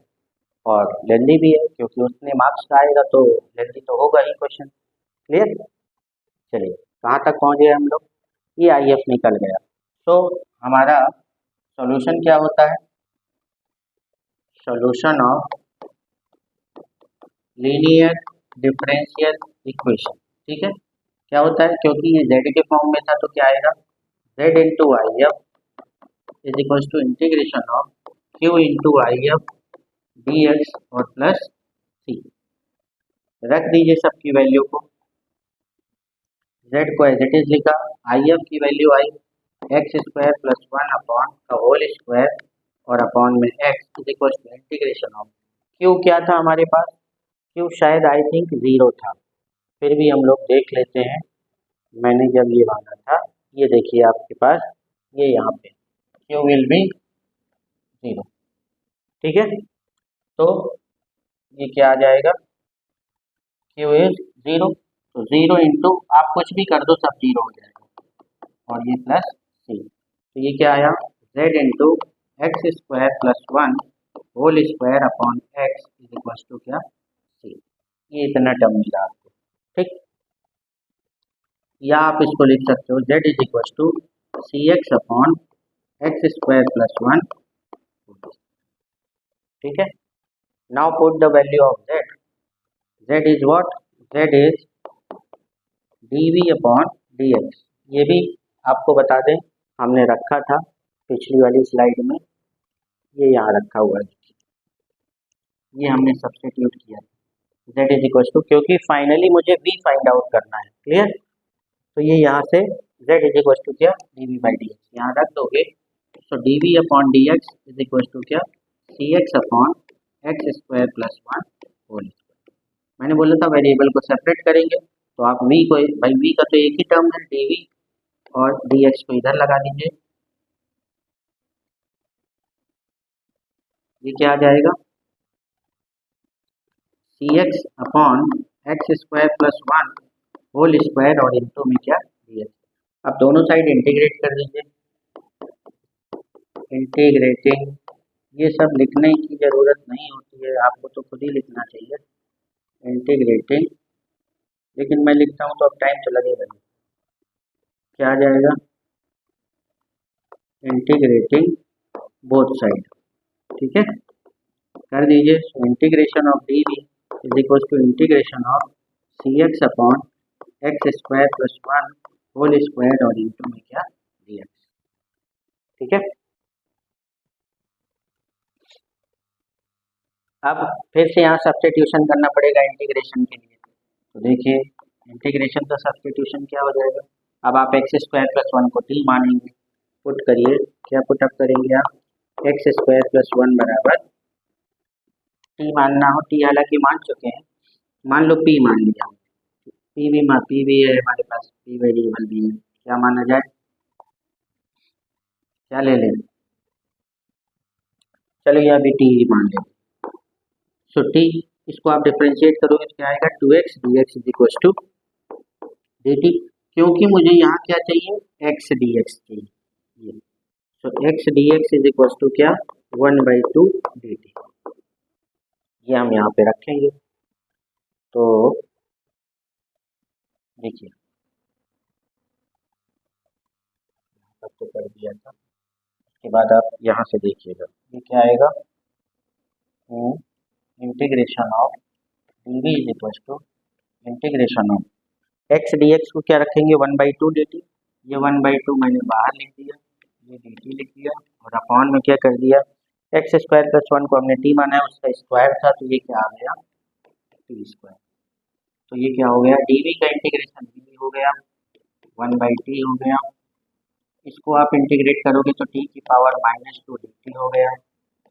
और लेंदी भी है, क्योंकि उतने मार्क्स का आएगा तो लेंदी तो होगा ही क्वेश्चन। क्लियर, चलिए कहाँ तक पहुँचे हम लोग, ये IF निकल गया, तो हमारा सॉल्यूशन क्या होता है, solution of linear differential equation, ठीक है। क्या होता है, क्योंकि ये z के फॉर्म में था तो क्या आएगा z into IF is equal to integration of q into IF dx और प्लस c, रख दीजिए सबकी वैल्यू को, z को एज इट इज लिखा, IF की वैल्यू आई x² + 1 अपॉन का होल स्क्वायर और अपॉन में x is equal to integration of q, क्या था हमारे पास q शायद आई थिंक 0 था, फिर भी हम लोग देख लेते हैं, मैंने जब ये माना था, ये देखिए आपके पास ये यहाँ पे q विल बी 0, ठीक है, तो ये क्या आ जाएगा q इज 0, तो 0 इंटू आप कुछ भी कर दो सब 0 हो जाएगा, और ये प्लस c, तो ये क्या आया z into x² + 1 whole square upon x is equal to क्या c, ये इतना टर्म मिला आपको, ठीक, या आप इसको लिख सकते हो z is equal to cx upon x² + 1, ठीक है। Now put the value of z is what, z is dv upon dx, ये भी आपको बता दें हमने रखा था पिछली वाली स्लाइड में, ये यहाँ रखा हुआ है, ये हमने सब्स्टिट्यूट किया z इज इक्वल टू, क्योंकि फाइनली मुझे v फाइंड आउट करना है, क्लियर, तो ये यहाँ से z इज इक्वल टू क्या dv/dx यहाँ रख दोगे, so d v upon d x is equal to क्या, c x upon x square plus one whole square. मैंने बोला था वेरिएबल को सेपरेट करेंगे, तो आप वी को, भाई वी का तो एक ही टर्म है डी वी, और डी एक्स को इधर लगा दीजिए, ये क्या आ जाएगा, c x upon x square plus one whole square और इंटू में क्या डी एक्स। अब दोनों साइड इंटीग्रेट कर दीजिए, इंटीग्रेटिंग, ये सब लिखने की ज़रूरत नहीं होती है, आपको तो खुद ही लिखना चाहिए, इंटीग्रेटिंग, लेकिन मैं लिखता हूँ तो अब टाइम तो लगेगा नहीं। क्या आ जाएगा, इंटीग्रेटिंग बोथ साइड, ठीक है, कर दीजिए। So integration of d v is equal to integration of c x upon x square plus one whole square और इंटू में क्या डी एक्स, ठीक है। अब फिर से यहाँ सब्स्टिट्यूशन करना पड़ेगा इंटीग्रेशन के लिए, तो देखिए इंटीग्रेशन का सब्स्टिट्यूशन क्या हो जाएगा, अब आप एक्स स्क्वायर प्लस वन को टी मानेंगे, पुट करिए, क्या पुट अप करेंगे आप, एक्स स्क्वायर प्लस वन बराबर टी मानना हो, टी हालांकि मान चुके हैं, मान लो पी मान लिया, पी भी है हमारे पास, पी वेरिएबल भी है, क्या माना जाए, क्या ले लें, चलो ये अभी टी ही मान लें। सो टी, इसको आप डिफरेंशिएट करोगे तो क्या आएगा, two x d x is equal to d t, क्योंकि मुझे यहाँ क्या चाहिए, एक्स डी एक्स चाहिए, so x d x is equal to क्या, one by two d t, ये हम यहाँ पे रखेंगे। तो देखिए अब तो कर दिया था, उसके बाद आप यहाँ से देखिएगा ये क्या आएगा, integration of d v is equal to integration of x d x को क्या रखेंगे, one by two d t, ये वन बाई टू मैंने बाहर लिख दिया, ये डी टी लिख दिया, और अपॉन में क्या कर दिया, एक्स स्क्वायर प्लस वन को हमने टी माना है, उसका स्क्वायर था, तो ये क्या आ गया, टी स्क्वायर, तो ये क्या हो गया, डी वी का इंटीग्रेशन डी हो गया, वन बाई टी हो गया, इसको आप इंटीग्रेट करोगे तो टी की power minus two d t हो गया,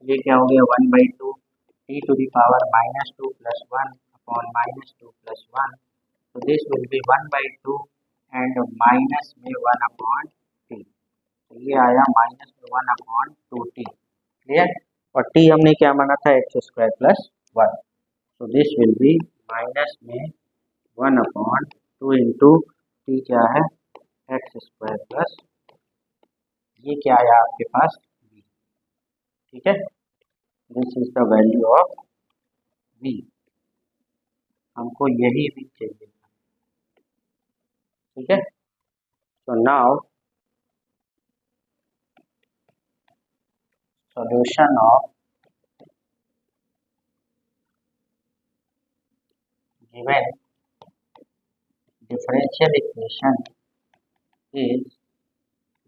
ये क्या हो गया, one by two t to the power minus two plus one upon minus two plus one, तो this will be one by two and minus में वन अपॉन टी, तो ये आया माइनस में one upon two t, clear, और t हमने क्या माना था, एक्स स्क्वायर प्लस वन, तो दिस विल बी माइनस में one upon two into T क्या है, एक्स स्क्वायर प्लस, ये क्या आया आपके पास v, ठीक है, this is the value of v, हमको यही v चाहिए, ठीक है। So now solution of given differential equation is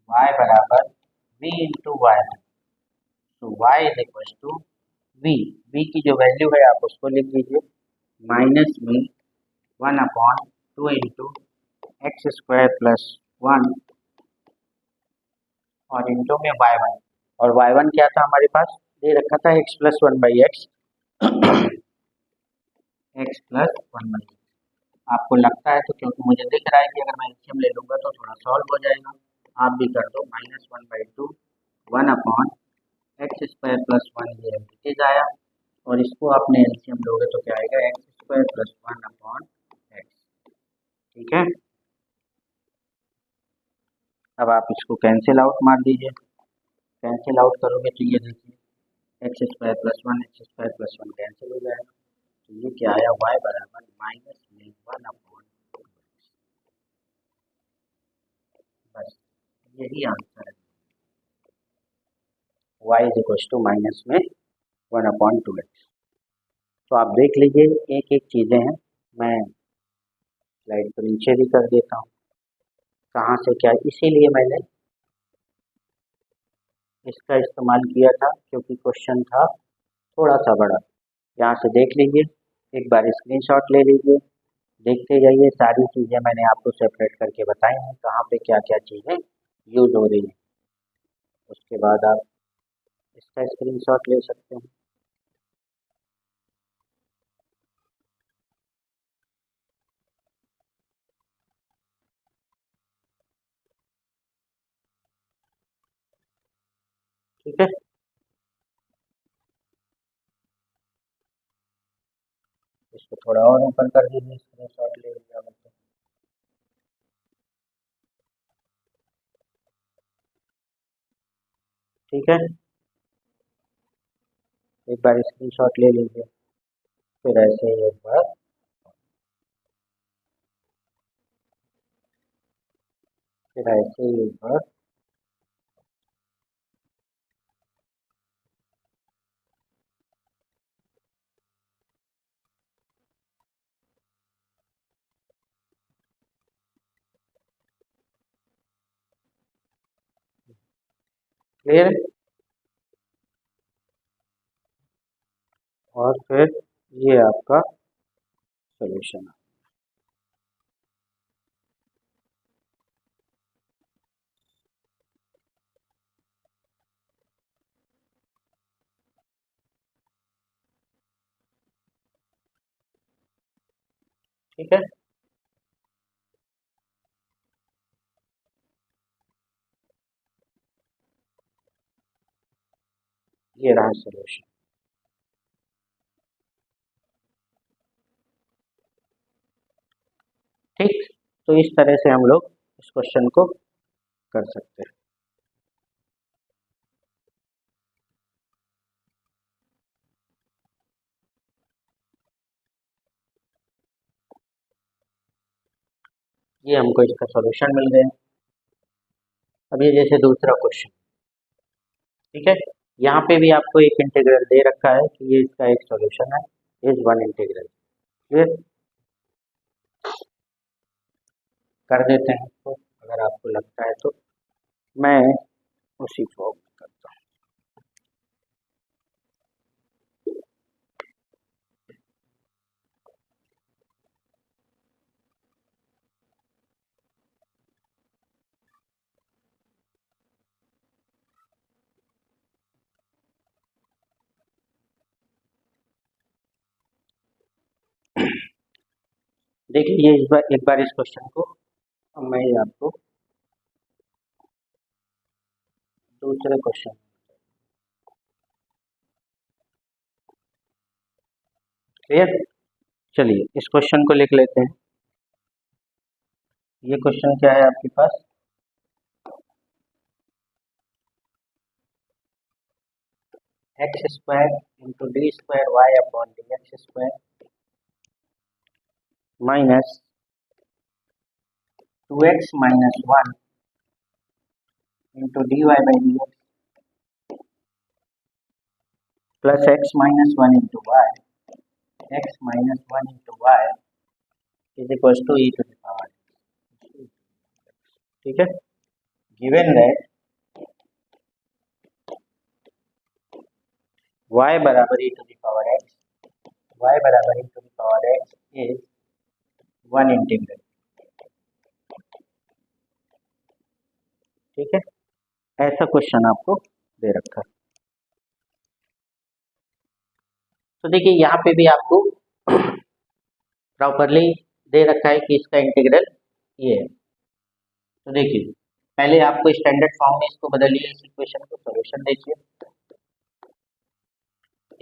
y बराबर v इंटू वाई, तो y is equal to v की जो वैल्यू है आप उसको लिख लीजिए, माइनस में one upon two into x square plus one और इंटू में वाई वन, और वाई वन क्या था हमारे पास, दे रखा था x plus one by x, x plus one by, आपको लगता है तो, क्योंकि मुझे दिख रहा है कि अगर मैं एलसीएम ले लूँगा तो थोड़ा सॉल्व हो जाएगा, आप भी कर दो, minus one by to one upon x square plus one, ये एज आया, और इसको आपने एलसीएम लोगे तो क्या आएगा, x square plus one upon x, ठीक है। अब आप इसको कैंसिल आउट मार दीजिए, कैंसिल आउट करोगे तो ये देखिए x square plus one cancel हो जाएगा, तो ये क्या आया, वाई बराबर माइनस में वन अपॉन, बस यही आंसर है, y is equal to minus में वन अपॉन टू एक्स। तो आप देख लीजिए एक एक चीज़ें हैं, मैं स्लाइड को नीचे भी कर देता हूँ, कहाँ से क्या, इसीलिए मैंने इसका इस्तेमाल किया था क्योंकि क्वेश्चन था थोड़ा सा बड़ा। यहाँ से देख लीजिए, एक बार स्क्रीनशॉट ले लीजिए, देखते जाइए, सारी चीज़ें मैंने आपको सेपरेट करके बताई हैं, कहाँ पे क्या क्या चीज़ें यूज हो रही हैं। उसके बाद आप इसका स्क्रीनशॉट ले सकते हैं। ठीक है, इसको थोड़ा और ऊपर कर दीजिए, स्क्रीनशॉट ले लिया मतलब। ठीक है, एक बार स्क्रीनशॉट ले लीजिए, फिर ऐसे ही एक बार फिर ऐसे ही एक बार क्लियर है। और फिर ये आपका सोल्यूशन है। ठीक है, ये रहा सोल्यूशन। ठीक, तो इस तरह से हम लोग इस क्वेश्चन को कर सकते हैं। ये हमको इसका सॉल्यूशन मिल गया। अब ये जैसे दूसरा क्वेश्चन, ठीक है, यहाँ पे भी आपको एक इंटीग्रल दे रखा है कि ये इसका एक सॉल्यूशन है, इज वन इंटीग्रल। क्लियर, कर देते हैं तो, अगर आपको लगता है तो। मैं उसी फॉर्म में करता हूँ। देखिए, ये इस बार एक बार इस क्वेश्चन को मैं आपको दूसरे क्वेश्चन, क्लियर, चलिए इस क्वेश्चन को लिख लेते हैं। ये क्वेश्चन क्या है आपके पास, x square into d square y upon d x square minus 2x minus 1 into d y by d x plus x minus 1 into y, x minus 1 into y is equal to e to the power. ठीक है, given that y बराबर e to the power x, y बराबर e to the power x is one integral. ठीक है, ऐसा question आपको दे रखा है। तो देखिए यहाँ पे भी आपको प्रॉपरली दे रखा है कि इसका इंटीग्रल ये है। तो देखिए, पहले आपको स्टैंडर्ड फॉर्म में इसको बदलिए, इस इक्वेशन को सॉल्यूशन देखिए,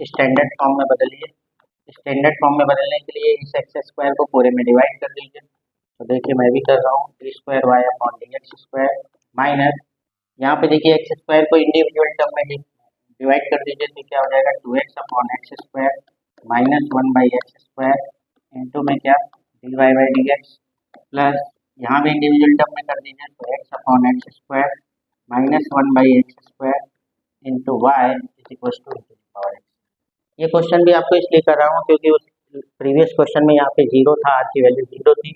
स्टैंडर्ड फॉर्म में बदलिए। स्टैंडर्ड फॉर्म में बदलने के लिए इस एक्स स्क्वायर को पूरे में डिवाइड कर दीजिए। तो देखिए मैं भी कर रहा हूँ, d square y upon d x square minus, यहाँ पे देखिए एक्स स्क्वायर को इंडिविजुअल टर्म में डिवाइड कर दीजिए, तो क्या हो जाएगा 2x upon x square minus 1 by x square into में क्या d y by d x plus, यहाँ भी इंडिविजुअल टर्म में कर दीजिए, तो x upon x square minus 1 by x square into y is equal to power x. ये question भी आपको इसलिए कर रहा हूँ क्योंकि उस प्रीवियस क्वेश्चन में यहाँ पे जीरो था, आर की वैल्यू जीरो थी।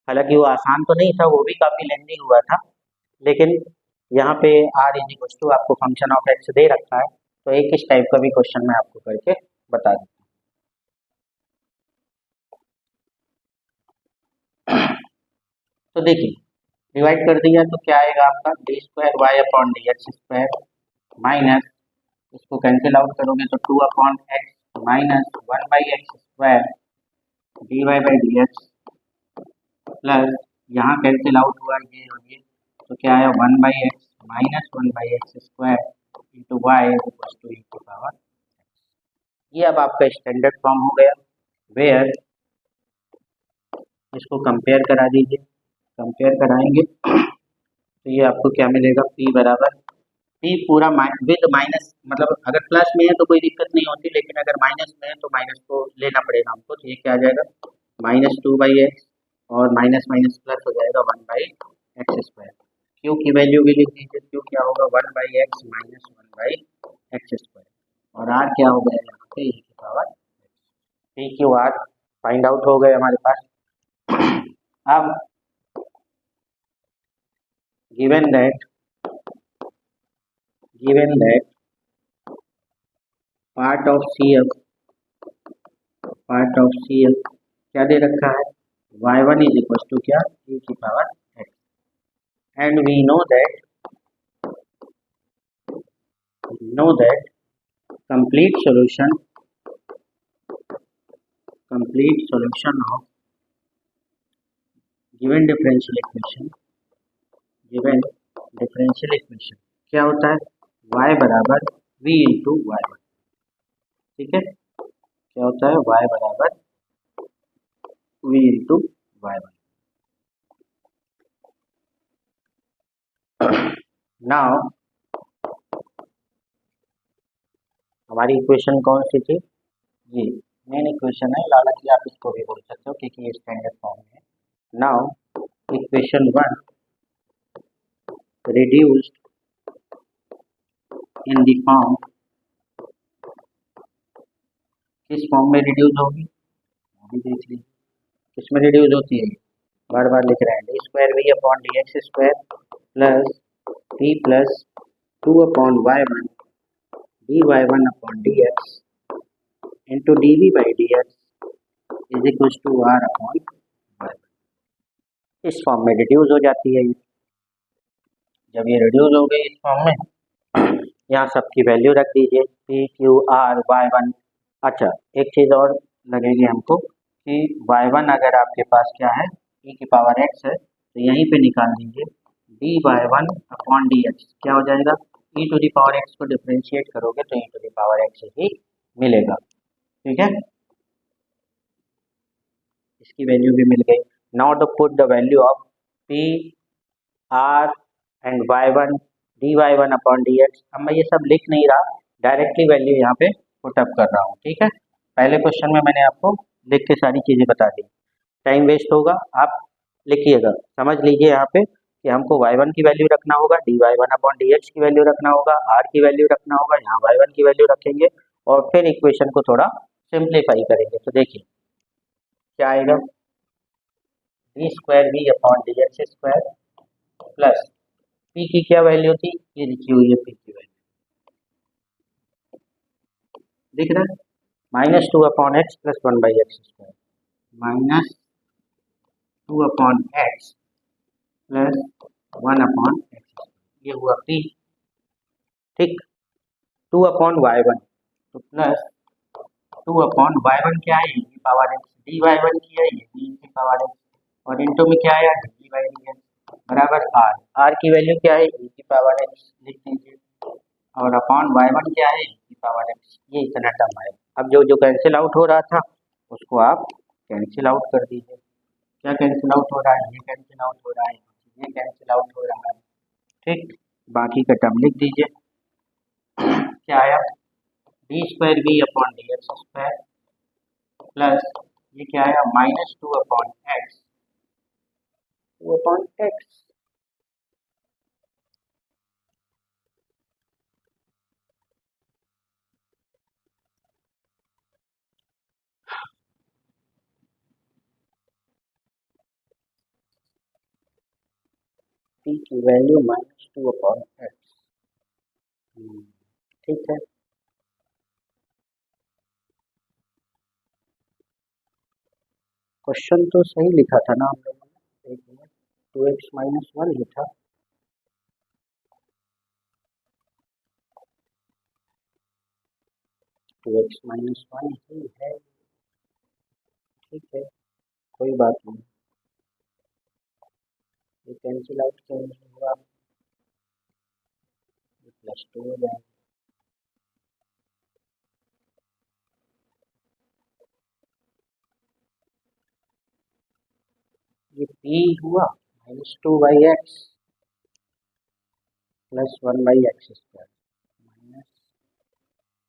हालांकि वो आसान तो नहीं था, वो भी काफी लेंदी हुआ था, लेकिन यहाँ पे आर इज इक्वल टू आपको फंक्शन ऑफ एक्स दे रखा है, तो एक इस टाइप का भी क्वेश्चन मैं आपको करके बता दूँ। तो देखिए, डिवाइड कर दिया तो क्या आएगा आपका d square y upon d x square minus, इसको कैंसिल आउट करोगे तो 2 upon x minus 1 by x square d y by d x plus, यहाँ कैंसिल आउट हुआ ये और ये, तो क्या आया 1 by x minus 1 by x square into y equals to e की पावर। ये अब आपका स्टैंडर्ड फॉर्म हो गया, वेयर इसको कंपेयर करा दीजिए, कंपेयर कराएंगे तो ये आपको क्या मिलेगा p बराबर p पूरा विद माइनस, मतलब अगर प्लस में है तो कोई दिक्कत नहीं होती, लेकिन अगर माइनस में है तो माइनस को लेना पड़ेगा हमको, तो ये क्या आ जाएगा -2/x और माइनस माइनस प्लस हो जाएगा 1/x स्क्वायर। क्यू की वैल्यू भी लिख दीजिए, क्यू क्या होगा 1/x माइनस 1/x स्क्वायर, और आर क्या हो गया यहाँ पे e की power P q are find out हो गए हमारे पास। अब given that part of CF क्या दे रखा है y1 इज इक्वल टू क्या e की power x, and we know that complete solution of given differential equation क्या होता है y बराबर v इंटू y1, ठीक है, क्या होता है y बराबर v इंटू y1। नाउ हमारी इक्वेशन कौन सी थी, ये मेन इक्वेशन है, हालांकि आप इसको भी बोल सकते हो क्योंकि ये स्टैंडर्ड फॉर्म है। Now equation 1 reduced in the form, किस फॉर्म में रिड्यूस होगी अभी देख लीजिए, किसमें रिड्यूस होती है, बार बार लिख रहे हैं d square v upon d x square plus p plus 2 upon y1 d y1 upon d x into d v by d x is equal to r upon y1। इस फॉर्म में reduce हो जाती है, जब ये reduce हो गई इस फॉर्म में, यहाँ सबकी वैल्यू रख दीजिए पी क्यू आर y1। अच्छा एक चीज़ और लगेगी हमको कि y1 अगर आपके पास क्या है e की पावर x है तो यहीं पे निकाल दीजिए D y1 upon d x, क्या हो जाएगा e to the power x को डिफ्रेंशिएट करोगे तो e to the power x ही मिलेगा, ठीक है, इसकी वैल्यू भी मिल गई। Now the put the value of p r and y1 d y1 upon d x. अब मैं ये सब लिख नहीं रहा, डायरेक्टली वैल्यू यहाँ पे पुटअप कर रहा हूँ, ठीक है। पहले क्वेश्चन में मैंने आपको लिख के सारी चीज़ें बता दी, टाइम वेस्ट होगा, आप लिखिएगा, समझ लीजिए यहाँ पे कि हमको y1 की वैल्यू रखना होगा, D y1 upon d x की वैल्यू रखना होगा, r की वैल्यू रखना होगा, यहाँ y1 की वैल्यू रखेंगे और फिर इक्वेशन को थोड़ा सिंप्लीफाई करेंगे। तो देखिए क्या आएगा d square v upon d x square plus p की क्या वैल्यू थी, ये लिखी हुई है पी की वैल्यू, दिख रहा है -2 upon x plus 1 by x square, -2 upon x plus 1 upon x, ये हुआ पी, ठीक। 2 अपॉन y1 तो प्लस 2 अपॉन y1 क्या है e की पावर एक्स, डी y1 की है ये e की पावर एक्स, और इनटू में क्या आया डी बाई डी एक्स बराबर आर, आर की वैल्यू क्या है e की पावर एक्स लिख दीजिए, और अपॉन y1 क्या है e की पावर एक्स, ये इतना टर्म है। अब जो जो कैंसिल आउट हो रहा था उसको आप कैंसिल आउट कर दीजिए, क्या कैंसिल आउट हो रहा है, ये कैंसिल आउट हो रहा है, ये कैंसिल आउट हो रहा है, ठीक, बाकी का टर्म लिख दीजिए, क्या आया d square v upon d x square plus ये क्या आया -2 upon x, 2 upon x, p की वैल्यू -2 अपॉन एक्स, ठीक है। क्वेश्चन तो सही लिखा था ना हम लोगों ने, एक मिनट 2x-1 ही था। टू एक्स माइनस वन ही है, ठीक है, कोई बात नहीं, ये कैंसिल आउट क्यों नहीं हुआ, प्लस 2 हो जाएगा। ये p हुआ -2/x प्लस 1/x²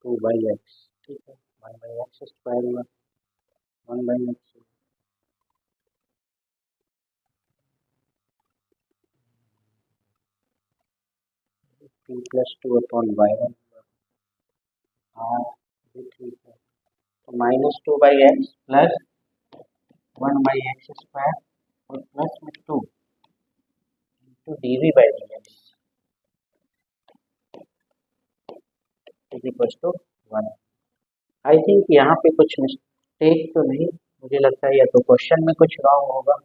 -2/x, ठीक है, 1/x² हुआ, 1/x p प्लस 2/y1, हाँ ये ठीक है, तो -2/x प्लस 1/x² और प्लस में 2 into dv/dx is equal to 1। I think यहाँ पे कुछ मिस्टेक तो नहीं, मुझे लगता है या तो क्वेश्चन में कुछ रॉन्ग होगा,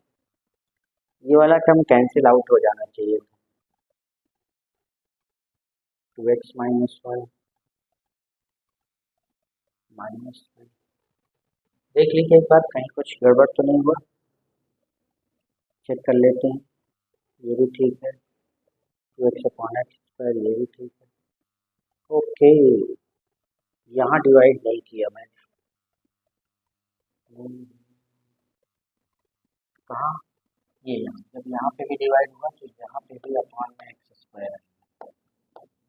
ये वाला टर्म कैंसिल आउट हो जाना चाहिए था। 2x-1 माइनस, देख लीजिए एक बार कहीं कुछ गड़बड़ तो नहीं हुआ, चेक कर लेते हैं, ये भी ठीक है, 2x/x² ये भी ठीक है, ओके, यहाँ डिवाइड नहीं किया मैंने, कहाँ, ये यहाँ, जब यहाँ पे भी डिवाइड हुआ तो यहाँ पे भी अपॉन में x² है,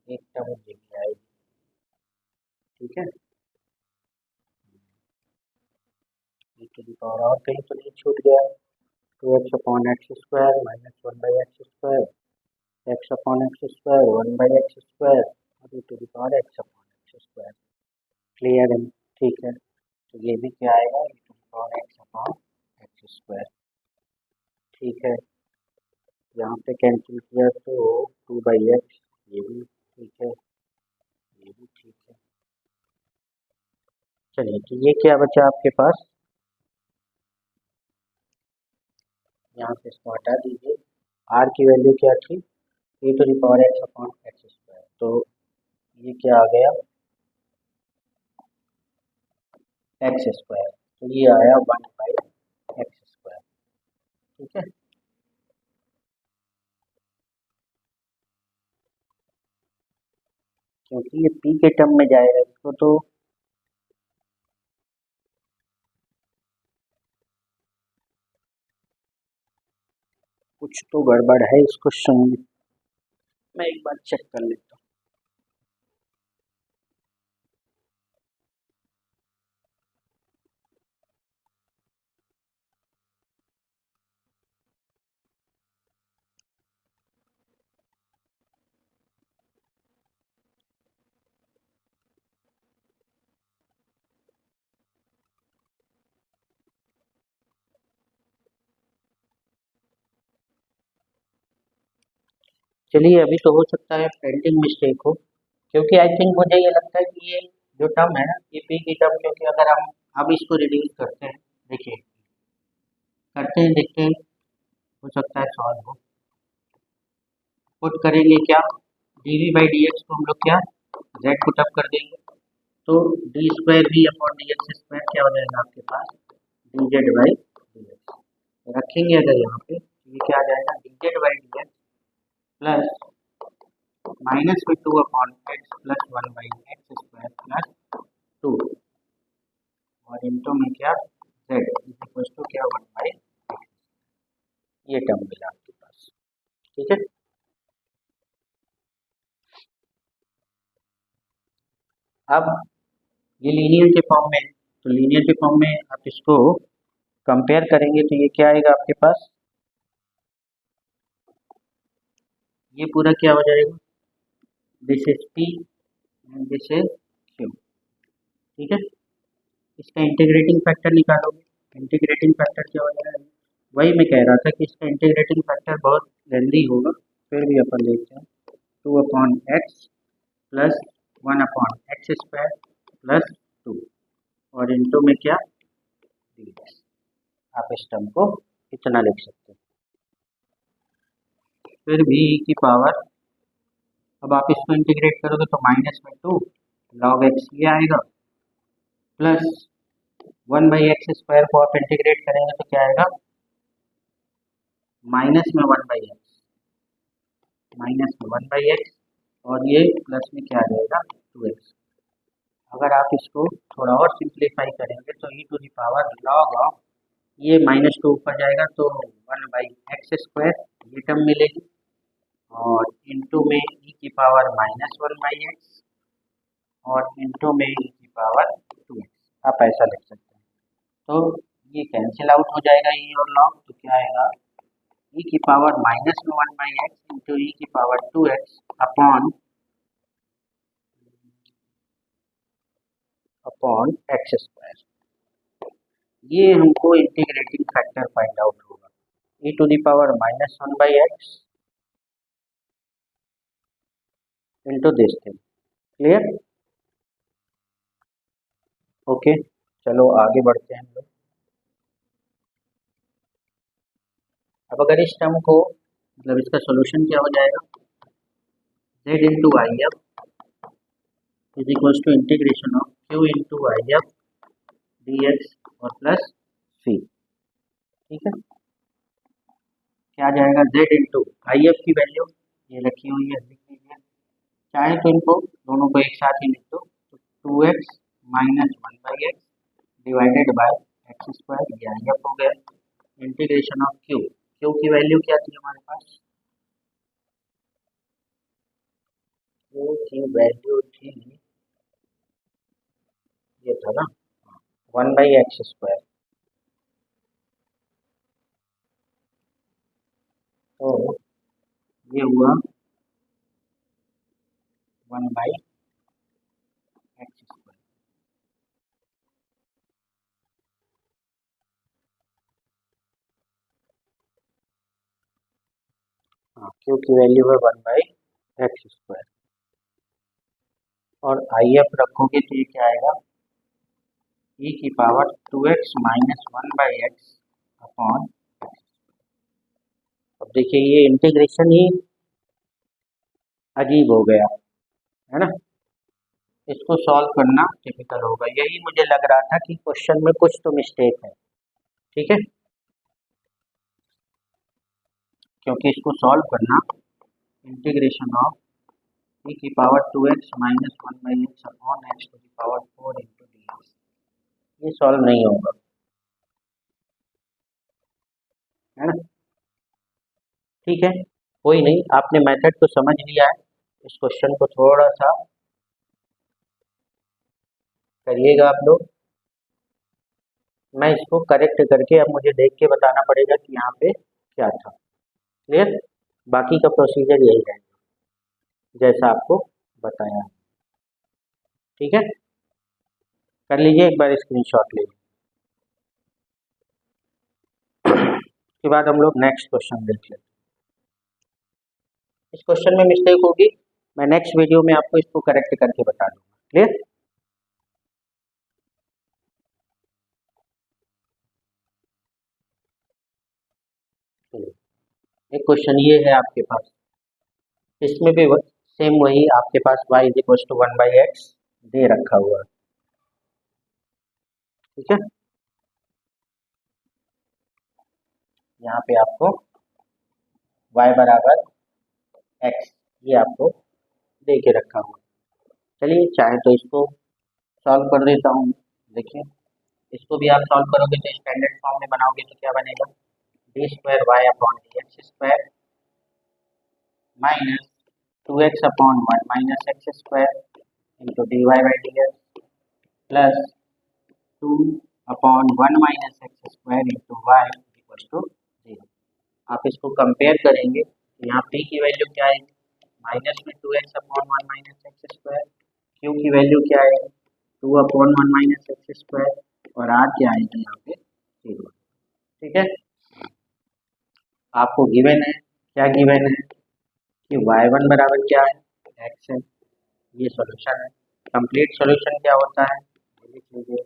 एक टर्म ये भी आएगी, ठीक है, e टू द पावर और कहीं तो नहीं छूट गया, 2x/x² minus 1/x² x/x² 1/x² और e to the power x/x², clear है, ठीक है, तो ये भी क्या आएगा, e to the power x/x², ठीक है, यहाँ पे कैंसिल किया तो 2/x, ये भी ठीक है, ये भी ठीक है, चलिए तो ये क्या बचा आपके पास, यहाँ से इसको हटा दीजिए, r की वैल्यू क्या थी, e to the power x/x², तो ये क्या आ गया x², तो ये आया 1/x², ठीक है, क्योंकि ये p के टर्म में जाएगा, इसको तो कुछ तो गड़बड़ है इस क्वेश्चन में, मैं एक बार चेक कर लेता हूँ। चलिए अभी तो हो सकता है प्रिंटिंग मिस्टेक हो, क्योंकि आई थिंक मुझे ये लगता है कि ये जो टर्म है ना, ये पी की टर्म, क्योंकि अगर हम अब इसको रिड्यूस करते हैं, देखिए करते हैं, देखते हैं, हो सकता है सॉल्व हो, पुट करेंगे क्या, dv/dx को हम लोग क्या z पुट अप कर देंगे, तो d²v/dx² क्या हो जाएगा आपके पास, dz/dx, रखेंगे अगर यहाँ पे तो ये क्या आ जाएगा, dz/dx plus -2/x plus 1/x² plus 2 और इंटू में क्या z इज इक्वल टू क्या 1/x, ये टर्म मिला आपके पास, ठीक है, अब ये लीनियर के फॉर्म में, तो लीनियर के फॉर्म में आप इसको कंपेयर करेंगे तो ये क्या आएगा आपके पास, ये पूरा क्या हो जाएगा, this is p and this is q, ठीक है, इसका इंटीग्रेटिंग फैक्टर निकालोगे, इंटीग्रेटिंग फैक्टर क्या हो जाएगा, वही मैं कह रहा था कि इसका इंटीग्रेटिंग फैक्टर बहुत लेंदी होगा, फिर भी अपन देखते हैं, 2/x प्लस 1/x² प्लस 2 और इंटू में क्या dx, आप इस टर्म को इतना लिख सकते हैं, फिर भी e की पावर, अब आप इसको इंटीग्रेट करोगे तो माइनस में 2 log x ये आएगा, प्लस 1/x² को आप इंटीग्रेट करेंगे तो क्या आएगा, माइनस में 1/x, और ये प्लस में क्या आ जाएगा 2x। अगर आप इसको थोड़ा और सिंप्लीफाई करेंगे तो e to the power log of, ये -2 ऊपर जाएगा तो 1/x² ये टर्म मिलेगी, और इनटू में e की पावर -1/x, और इनटू में e की पावर 2x, आप ऐसा लिख सकते हैं। तो ये कैंसिल आउट हो जाएगा e और log, तो क्या आएगा, e की पावर -1/x इंटू e की पावर 2x अपॉन x²। ये हमको इंटीग्रेटिंग फैक्टर फाइंड आउट होगा, e to the power -1/x into this thing. Clear? Okay, चलो आगे बढ़ते हैं हम लोग। अब अगर इस टर्म को, मतलब इसका सॉल्यूशन क्या हो जाएगा, z into I F is equals to integration of q into I F d x और प्लस सी। ठीक है, क्या आ जाएगा, z इंटू आई एफ की वैल्यू ये रखी हुई है, लिख लीजिए, चाहे तो इनको दोनों को एक साथ ही लिख दो, तो 2x minus 1/x divided by x², ये आई एफ हो गया, इंटीग्रेशन ऑफ q की वैल्यू क्या थी हमारे पास, q की वैल्यू थी, ये था ना 1/x², तो ये हुआ 1/x²। हाँ, q की वैल्यू है 1/x², और आई एफ रखोगे तो ये क्या आएगा, e की power 2x minus 1/x upon. अब देखिए ये इंटीग्रेशन ही अजीब हो गया है ना, इसको सॉल्व करना टिपिकल होगा, यही मुझे लग रहा था कि क्वेश्चन में कुछ तो मिस्टेक है। ठीक है, क्योंकि इसको सॉल्व करना इंटीग्रेशन ऑफ e की power 2x minus 1/x upon x to the power 4 into dx, ये सॉल्व नहीं होगा, है ना। ठीक है, कोई नहीं, आपने मेथड तो समझ लिया है, इस क्वेश्चन को थोड़ा सा करिएगा आप लोग, मैं इसको करेक्ट करके अब मुझे देख के बताना पड़ेगा कि यहाँ पे क्या था। क्लियर? बाकी का प्रोसीजर यही रहेगा जैसा आपको बताया है। ठीक है, कर लीजिए एक बार स्क्रीनशॉट ले लीजिए। उसके बाद हम लोग नेक्स्ट क्वेश्चन देख लेते हैं। इस क्वेश्चन में मिस्टेक होगी, मैं नेक्स्ट वीडियो में आपको इसको करेक्ट करके बता दूंगा। क्लियर? एक क्वेश्चन ये है आपके पास, इसमें भी सेम वही आपके पास y is equal to 1/x दे रखा हुआ है। ठीक है, यहाँ पे आपको y बराबर x ये आपको दे के रखा हुआ है। चलिए चाहे तो इसको सॉल्व कर देता हूँ। देखिए इसको भी आप सॉल्व करोगे तो स्टैंडर्ड फॉर्म में बनाओगे तो क्या बनेगा, d² y upon dx² minus 2x upon 1 minus x² into dy/dx plus 2 upon 1 minus x² into y equal to 0। आप इसको कंपेयर करेंगे तो यहाँ p की वैल्यू क्या है, माइनस में 2x upon 1 minus x², q की वैल्यू क्या है 2 अपॉन 1 माइनस x², और r क्या आएगा यहाँ पे 0। ठीक है, आपको गिवन है, क्या गिवन है कि y1 बराबर क्या है x है, ये सॉल्यूशन है। कंप्लीट सॉल्यूशन क्या होता है, लिख लीजिए,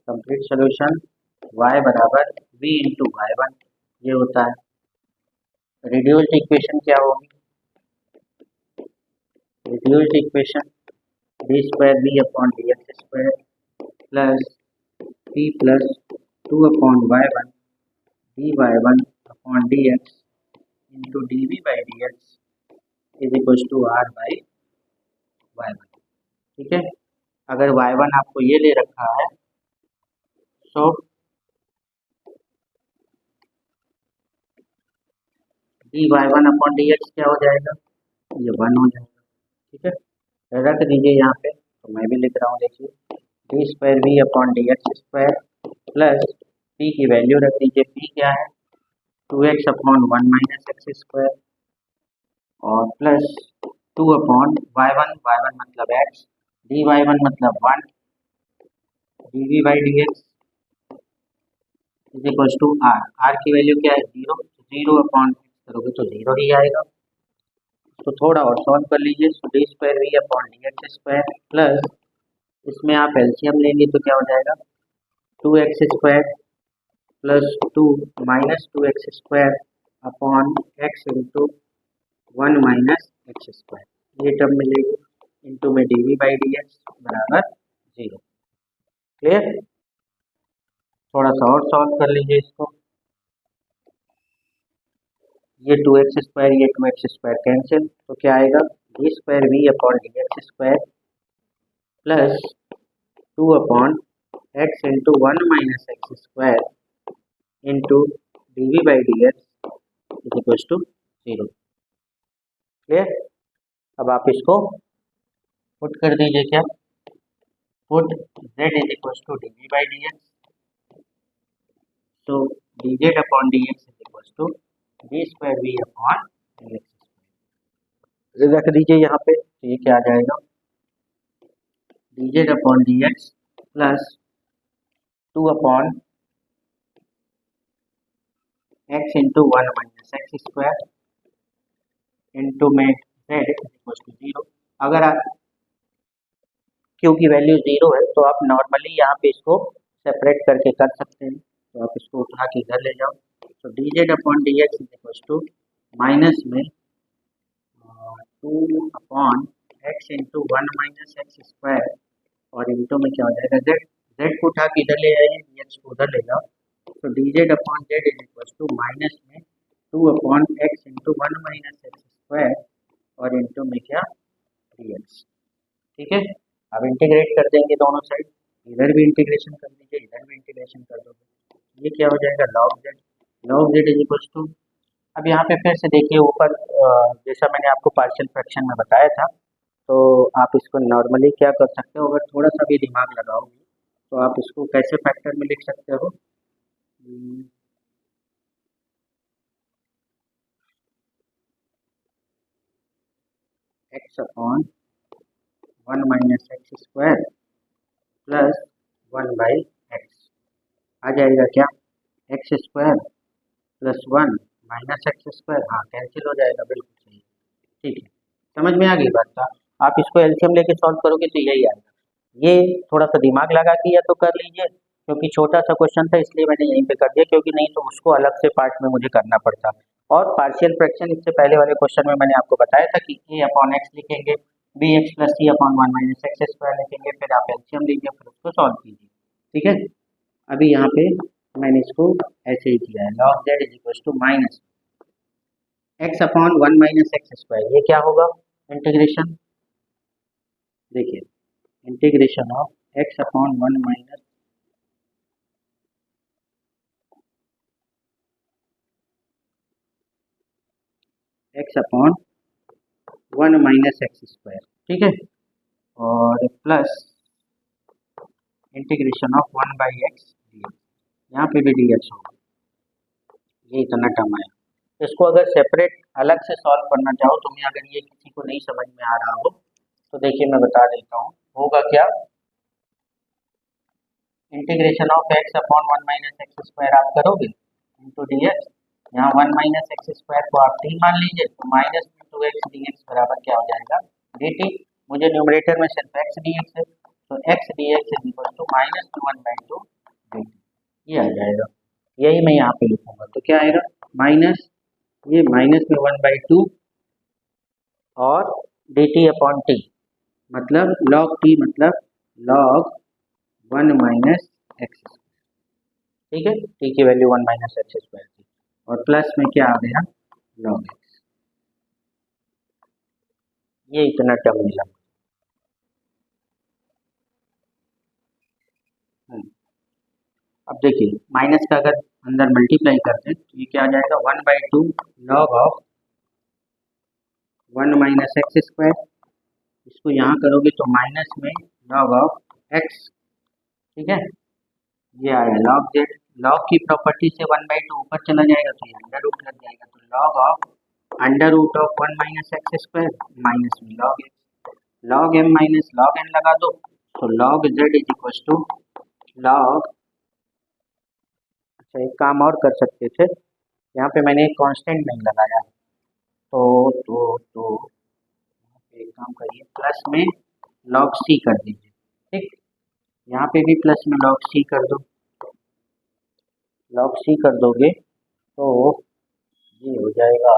कंप्लीट सॉल्यूशन y बराबर v इंटू y1 ये होता है। रिड्यूस्ड इक्वेशन क्या होगी? Reduced equation d square b upon d x square plus p plus 2/y1 dy one upon d x into d v by d x is equal to r by y one. ठीक है, अगर y1 आपको ये ले रखा है सो d y one upon d x क्या हो जाएगा? ये 1 हो जाएगा। ठीक है, रख दीजिए यहाँ पे, तो मैं भी लिख रहा हूँ, देखिए d square v upon d x square plus p की वैल्यू रख दीजिए, पी क्या है 2x upon 1 minus x square और प्लस 2 अपॉन y1 मतलब x, डी वाई वन मतलब 1, d v by d x is equal to r की value क्या है 0, 0 अपॉन करोगे तो 0 ही आएगा। तो थोड़ा और सॉल्व कर लीजिए, so d square v upon d x square plus इसमें आप एलसीएम लेंगे तो क्या हो जाएगा 2x square plus 2 minus 2x square upon x into 1 minus x square, ये टर्म मिलेगी इंटू में d v by d x बराबर 0। क्लियर? थोड़ा सा और सॉल्व कर लीजिए इसको, ये 2x स्क्वायर ये 2x स्क्वायर कैंसिल, तो क्या आएगा d square v upon d x square plus 2 upon x into 1 minus x square into d v by d x is equal to 0। Clear? अब आप इसको पुट कर दीजिए, क्या put z is equal to d v by d x, तो d z upon d x is equal to d square v upon d x रख दीजिए यहाँ पे, तो ये क्या आ जाएगा D z upon d x plus 2 upon x into 1 minus x square into में z इक्वल टू 0। अगर आप क्यू की वैल्यू 0 है तो आप नॉर्मली यहाँ पे इसको सेपरेट करके कर सकते हैं, तो आप इसको उठा के इधर ले जाओ, तो d z upon d x equal to minus में 2 upon x into 1 minus x square और इंटू में क्या हो जाएगा जेड, जेड को उठा के इधर ले आइए, डी एक्स को उधर ले जाओ, तो d z upon z is equal to minus में 2 upon x into 1 minus x square और इंटू में क्या डी एक्स। ठीक है, अब इंटीग्रेट कर देंगे दोनों साइड, इधर भी इंटीग्रेशन कर दीजिए इधर भी इंटीग्रेशन कर दोगे, ये क्या हो जाएगा log z is equal to, अब यहाँ पे फिर से देखिए ऊपर जैसा मैंने आपको पार्शियल फ्रैक्शन में बताया था, तो आप इसको नॉर्मली क्या कर सकते हो, अगर थोड़ा सा भी दिमाग लगाओगे तो आप इसको कैसे फैक्टर में लिख सकते हो, x upon 1 minus x square plus 1 by x आ जाएगा क्या x square plus 1 minus x square, हाँ कैंसिल हो जाएगा, बिल्कुल सही। ठीक है, समझ में आ गई बात का, आप इसको एलसीएम लेके सॉल्व करोगे तो यही आएगा। ये थोड़ा सा दिमाग लगा के या तो कर लीजिए, क्योंकि छोटा सा क्वेश्चन था इसलिए मैंने यहीं पे कर दिया, क्योंकि नहीं तो उसको अलग से पार्ट में मुझे करना पड़ता। और पार्शियल फ्रैक्शन इससे पहले वाले क्वेश्चन में मैंने आपको बताया था कि ए अपॉन एक्स लिखेंगे, बी एक्स प्लस सी अपॉन 1 माइनस एक्स स्क्वायर लिखेंगे, फिर आप एलसीएम लीजिए फिर उसको सॉल्व कीजिए। ठीक है, अभी यहाँ पे मैंने इसको ऐसे ही किया है, log z is equal to minus x upon 1 minus x square, ये क्या होगा इंटीग्रेशन, देखिए integration of x upon 1 minus x upon 1 minus x square, ठीक है, और plus integration of 1 by x d x, यहाँ पे भी डी एक्स होगा, ये इतना टर्म आया। इसको अगर सेपरेट अलग से सॉल्व करना चाहो तुम्हें, अगर ये किसी को नहीं समझ में आ रहा हो तो देखिए मैं बता देता हूँ, होगा क्या integration of x upon 1 minus x square आप करोगे इंटू डी एक्स, यहाँ 1 माइनस एक्स स्क्वायर को आप टी मान लीजिए, तो माइनस में 2x डी एक्स बराबर क्या हो जाएगा डी टी, मुझे न्यूमरेटर में सिर्फ एक्स डी एक्स है, तो x d x is equal to minus 1/2 d t, ये आ जाएगा, यही मैं यहाँ पे लिखूंगा, तो क्या आएगा माइनस ये माइनस में 1/2 और dt अपॉन टी मतलब log t मतलब log 1 माइनस एक्स। ठीक है, t की वैल्यू 1 माइनस एक्स स्क्वायर थी और प्लस में क्या आ गया log x। ये इतना टर्म मिला। अब देखिए माइनस का अगर अंदर मल्टीप्लाई करते हैं तो ये क्या आ जाएगा 1/2 log of 1 minus x square. इसको यहाँ करोगे तो माइनस में log ऑफ एक्स। ठीक है, ये आया log जेड। log की प्रॉपर्टी से 1/2 ऊपर चला जाएगा तो ये अंडर रूट लग जाएगा, तो log of under root of 1 minus x square minus में log x. log m minus log n लगा दो तो log z is equal to log। अच्छा एक काम और कर सकते थे, यहाँ पे मैंने एक कांस्टेंट नहीं लगाया तो एक काम करिए प्लस में log c कर दीजिए। ठीक, यहाँ पे भी प्लस में log c कर दो। log c कर दोगे तो ये हो जाएगा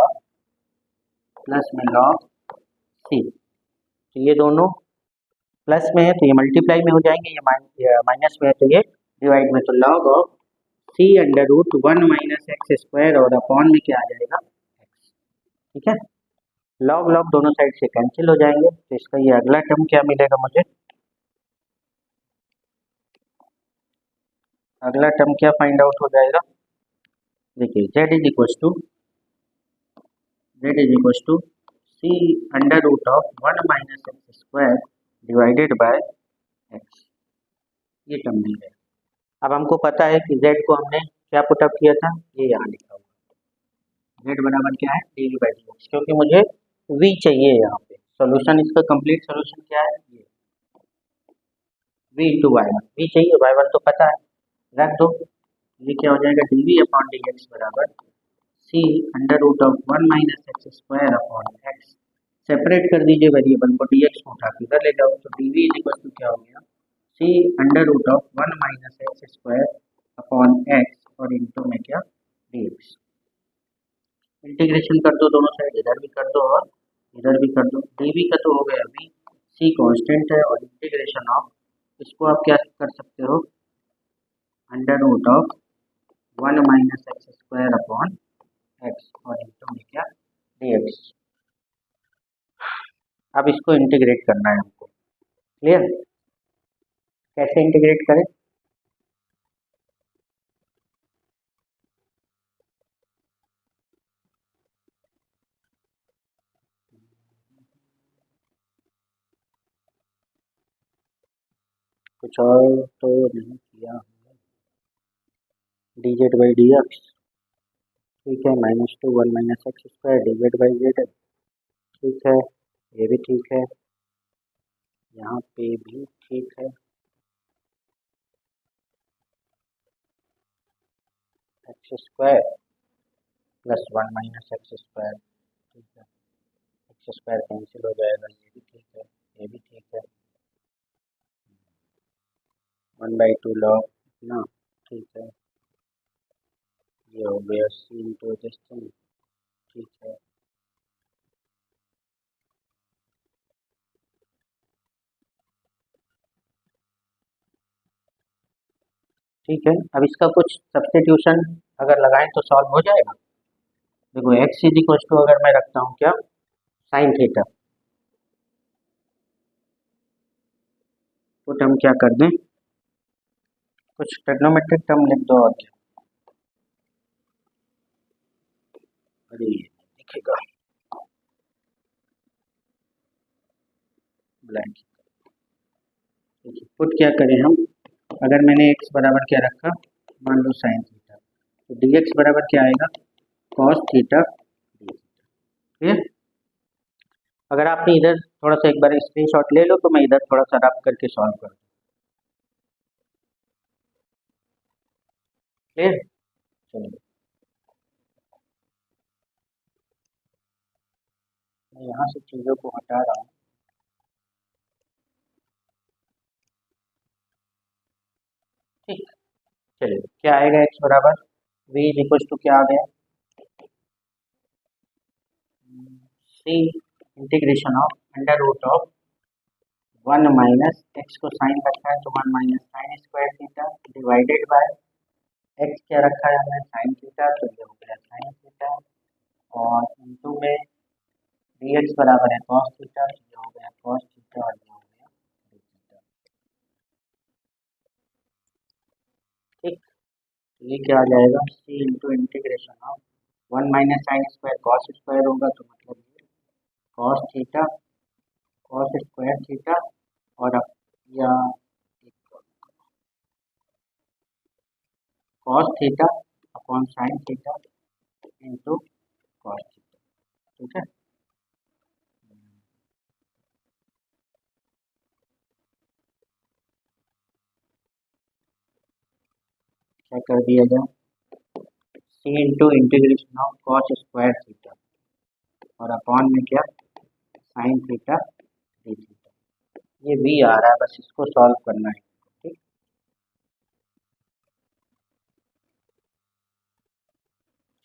प्लस में log c। तो ये दोनों प्लस में है तो ये मल्टीप्लाई में हो जाएंगे, ये माइनस में है तो ये डिवाइड में, तो log of c under root 1 minus x square और अपॉन में क्या आ जाएगा x। ठीक है, लॉग लॉग दोनों साइड से कैंसिल हो जाएंगे तो इसका ये अगला टर्म क्या मिलेगा मुझे, अगला टर्म क्या फाइंड आउट हो जाएगा। देखिए z is equal to c under root of 1 minus x square divided by x। ये टर्म मिल गया। अब हमको पता है कि z को हमने क्या पुटअप किया था, ये यहाँ लिखा हुआ z बराबर क्या है डी बाई डी एक्स, क्योंकि मुझे v चाहिए यहाँ पे। सॉल्यूशन इसका कंप्लीट सॉल्यूशन क्या है, ये v into y one, v चाहिए वाई वन तो पता है, रख दो। ये क्या हो जाएगा d v upon d x बराबर c under root of 1 minus x square upon x. Separate कर दीजिए वेरिएबल को, डी एक्स को उठा के इधर ले जाओ तो d v is equal to क्या हो गया c under root of 1 minus x square upon x और इंटू में क्या डी एक्स। इंटीग्रेशन कर दो दोनों साइड, इधर भी कर दो और इधर भी कर दो। डी वी का तो हो गया अभी, सी कॉन्स्टेंट है और इंटीग्रेशन ऑफ इसको आप क्या कर सकते हो under root of 1 minus x square upon x और इंटू में क्या डी एक्स। अब इसको इंटीग्रेट करना है हमको, क्लियर। कैसे इंटीग्रेट करें, कुछ और तो नहीं किया। D z by d x ठीक है, -2 1 minus x square D z by Z ठीक है, ये भी ठीक है, यहाँ पे भी ठीक है। X square plus 1 minus x square ठीक है, एक्स स्क्वायर कैंसिल हो जाएगा, ये भी ठीक है, ये भी ठीक है। 1/2 लॉग ना ठीक है, ये हो गया सी इंटू दिस थिंग ठीक है। ठीक है, अब इसका कुछ सब्स्टिट्यूशन अगर लगाएं तो सॉल्व हो जाएगा। देखो एक्स इज इक्वल टू अगर मैं रखता हूँ क्या साइन थीटा, तो हम क्या कर दें कुछ ट्रिग्नोमेट्रिक टर्म लिख दो और क्या, अरे ये दिखेगा ब्लैंक। पुट क्या करें हम, अगर मैंने x बराबर क्या रखा मान लो साइन थीटा, तो डी एक्स बराबर क्या आएगा कॉस थीटा डी। ठीक है, अगर आपने इधर थोड़ा सा एक बार स्क्रीनशॉट ले लो तो मैं इधर थोड़ा सा रब करके सॉल्व कर दूँ। क्लियर, चलिए मैं यहाँ से चीज़ों को हटा रहा हूँ। ठीक, चलिए क्या आएगा x बराबर v इज इक्वल टू क्या आ गया c integration of under root of 1 minus x को साइन रखा है तो 1 minus sine square theta divided by x क्या रखा है हमने साइन थीटा तो ये हो गया साइन थीटा और इनटू में डी एक्स बराबर है कॉस थीटा तो ये हो गया कॉस थीटा और ये हो गया डी थीटा। ठीक, तो ये क्या आ जाएगा c into integration of 1 minus sine square cos square होगा तो मतलब ये कॉस स्क्वायर थीटा और या cos theta upon sine theta into cos theta. ठीक है, क्या कर दिया जाए c into integration of cos square theta और अपॉन में क्या साइन थीटा डी थीटा। ये वी आ रहा है, बस इसको सॉल्व करना है। ठीक,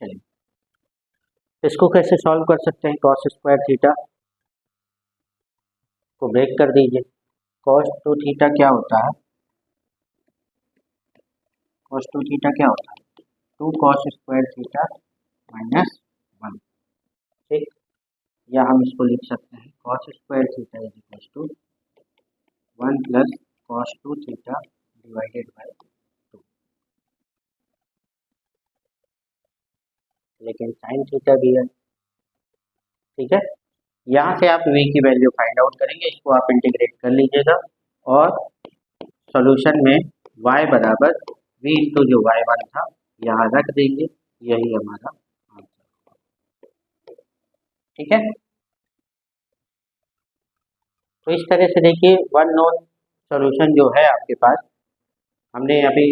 चलिए इसको कैसे सॉल्व कर सकते हैं कॉस स्क्वायर थीटा को ब्रेक कर दीजिए। कॉस टू थीटा क्या होता है, कॉस टू थीटा क्या होता है 2 कॉस स्क्वायर थीटा माइनस 1। ठीक, या हम इसको लिख सकते हैं cos square theta is equal to 1 plus cos two theta divided by 2। लेकिन साइन थीटा भी है। ठीक है, यहाँ से आप v की वैल्यू फाइंड आउट करेंगे, इसको आप इंटीग्रेट कर लीजिएगा और सॉल्यूशन में y बराबर v इंटू जो y1 था यहाँ रख देंगे, यही हमारा आंसर। ठीक है, तो इस तरह से देखिए वन नोन सॉल्यूशन जो है आपके पास, हमने अभी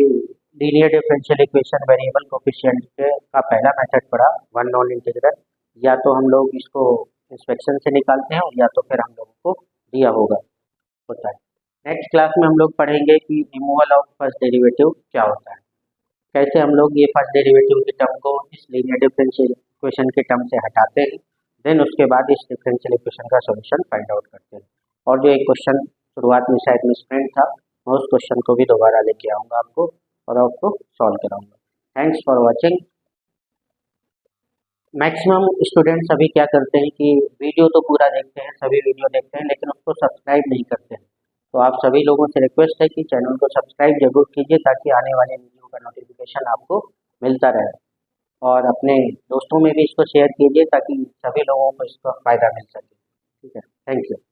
linear differential equation variable coefficient का पहला मेथड पढ़ा वन नोन इंटीग्रल, या तो हम लोग इसको इंस्पेक्शन से निकालते हैं या तो फिर हम लोगों को दिया होता है। नेक्स्ट क्लास में हम लोग पढ़ेंगे कि रिमूवल ऑफ फर्स्ट डेरिवेटिव क्या होता है, कैसे हम लोग ये फर्स्ट डेरिवेटिव के टर्म को इस लीनियर डिफरेंशियल इक्वेशन के टर्म से हटाते हैं, देन उसके बाद इस डिफरेंशियल इक्वेशन का सॉल्यूशन फाइंड आउट करते हैं। और जो एक क्वेश्चन शुरुआत में शायद मिसप्रिंट था, मैं उस क्वेश्चन को भी दोबारा लेके आऊँगा आपको और आपको सॉल्व कराऊंगा। Thanks for watching. Maximum students अभी क्या करते हैं कि वीडियो तो पूरा देखते हैं, सभी वीडियो देखते हैं, लेकिन उसको सब्सक्राइब नहीं करते हैं। तो आप सभी लोगों से रिक्वेस्ट है कि चैनल को सब्सक्राइब जरूर कीजिए ताकि आने वाले वीडियो का नोटिफिकेशन आपको मिलता रहे, और अपने दोस्तों में भी इसको शेयर कीजिए ताकि सभी लोगों को इसका फ़ायदा मिल सके। ठीक है, थैंक यू।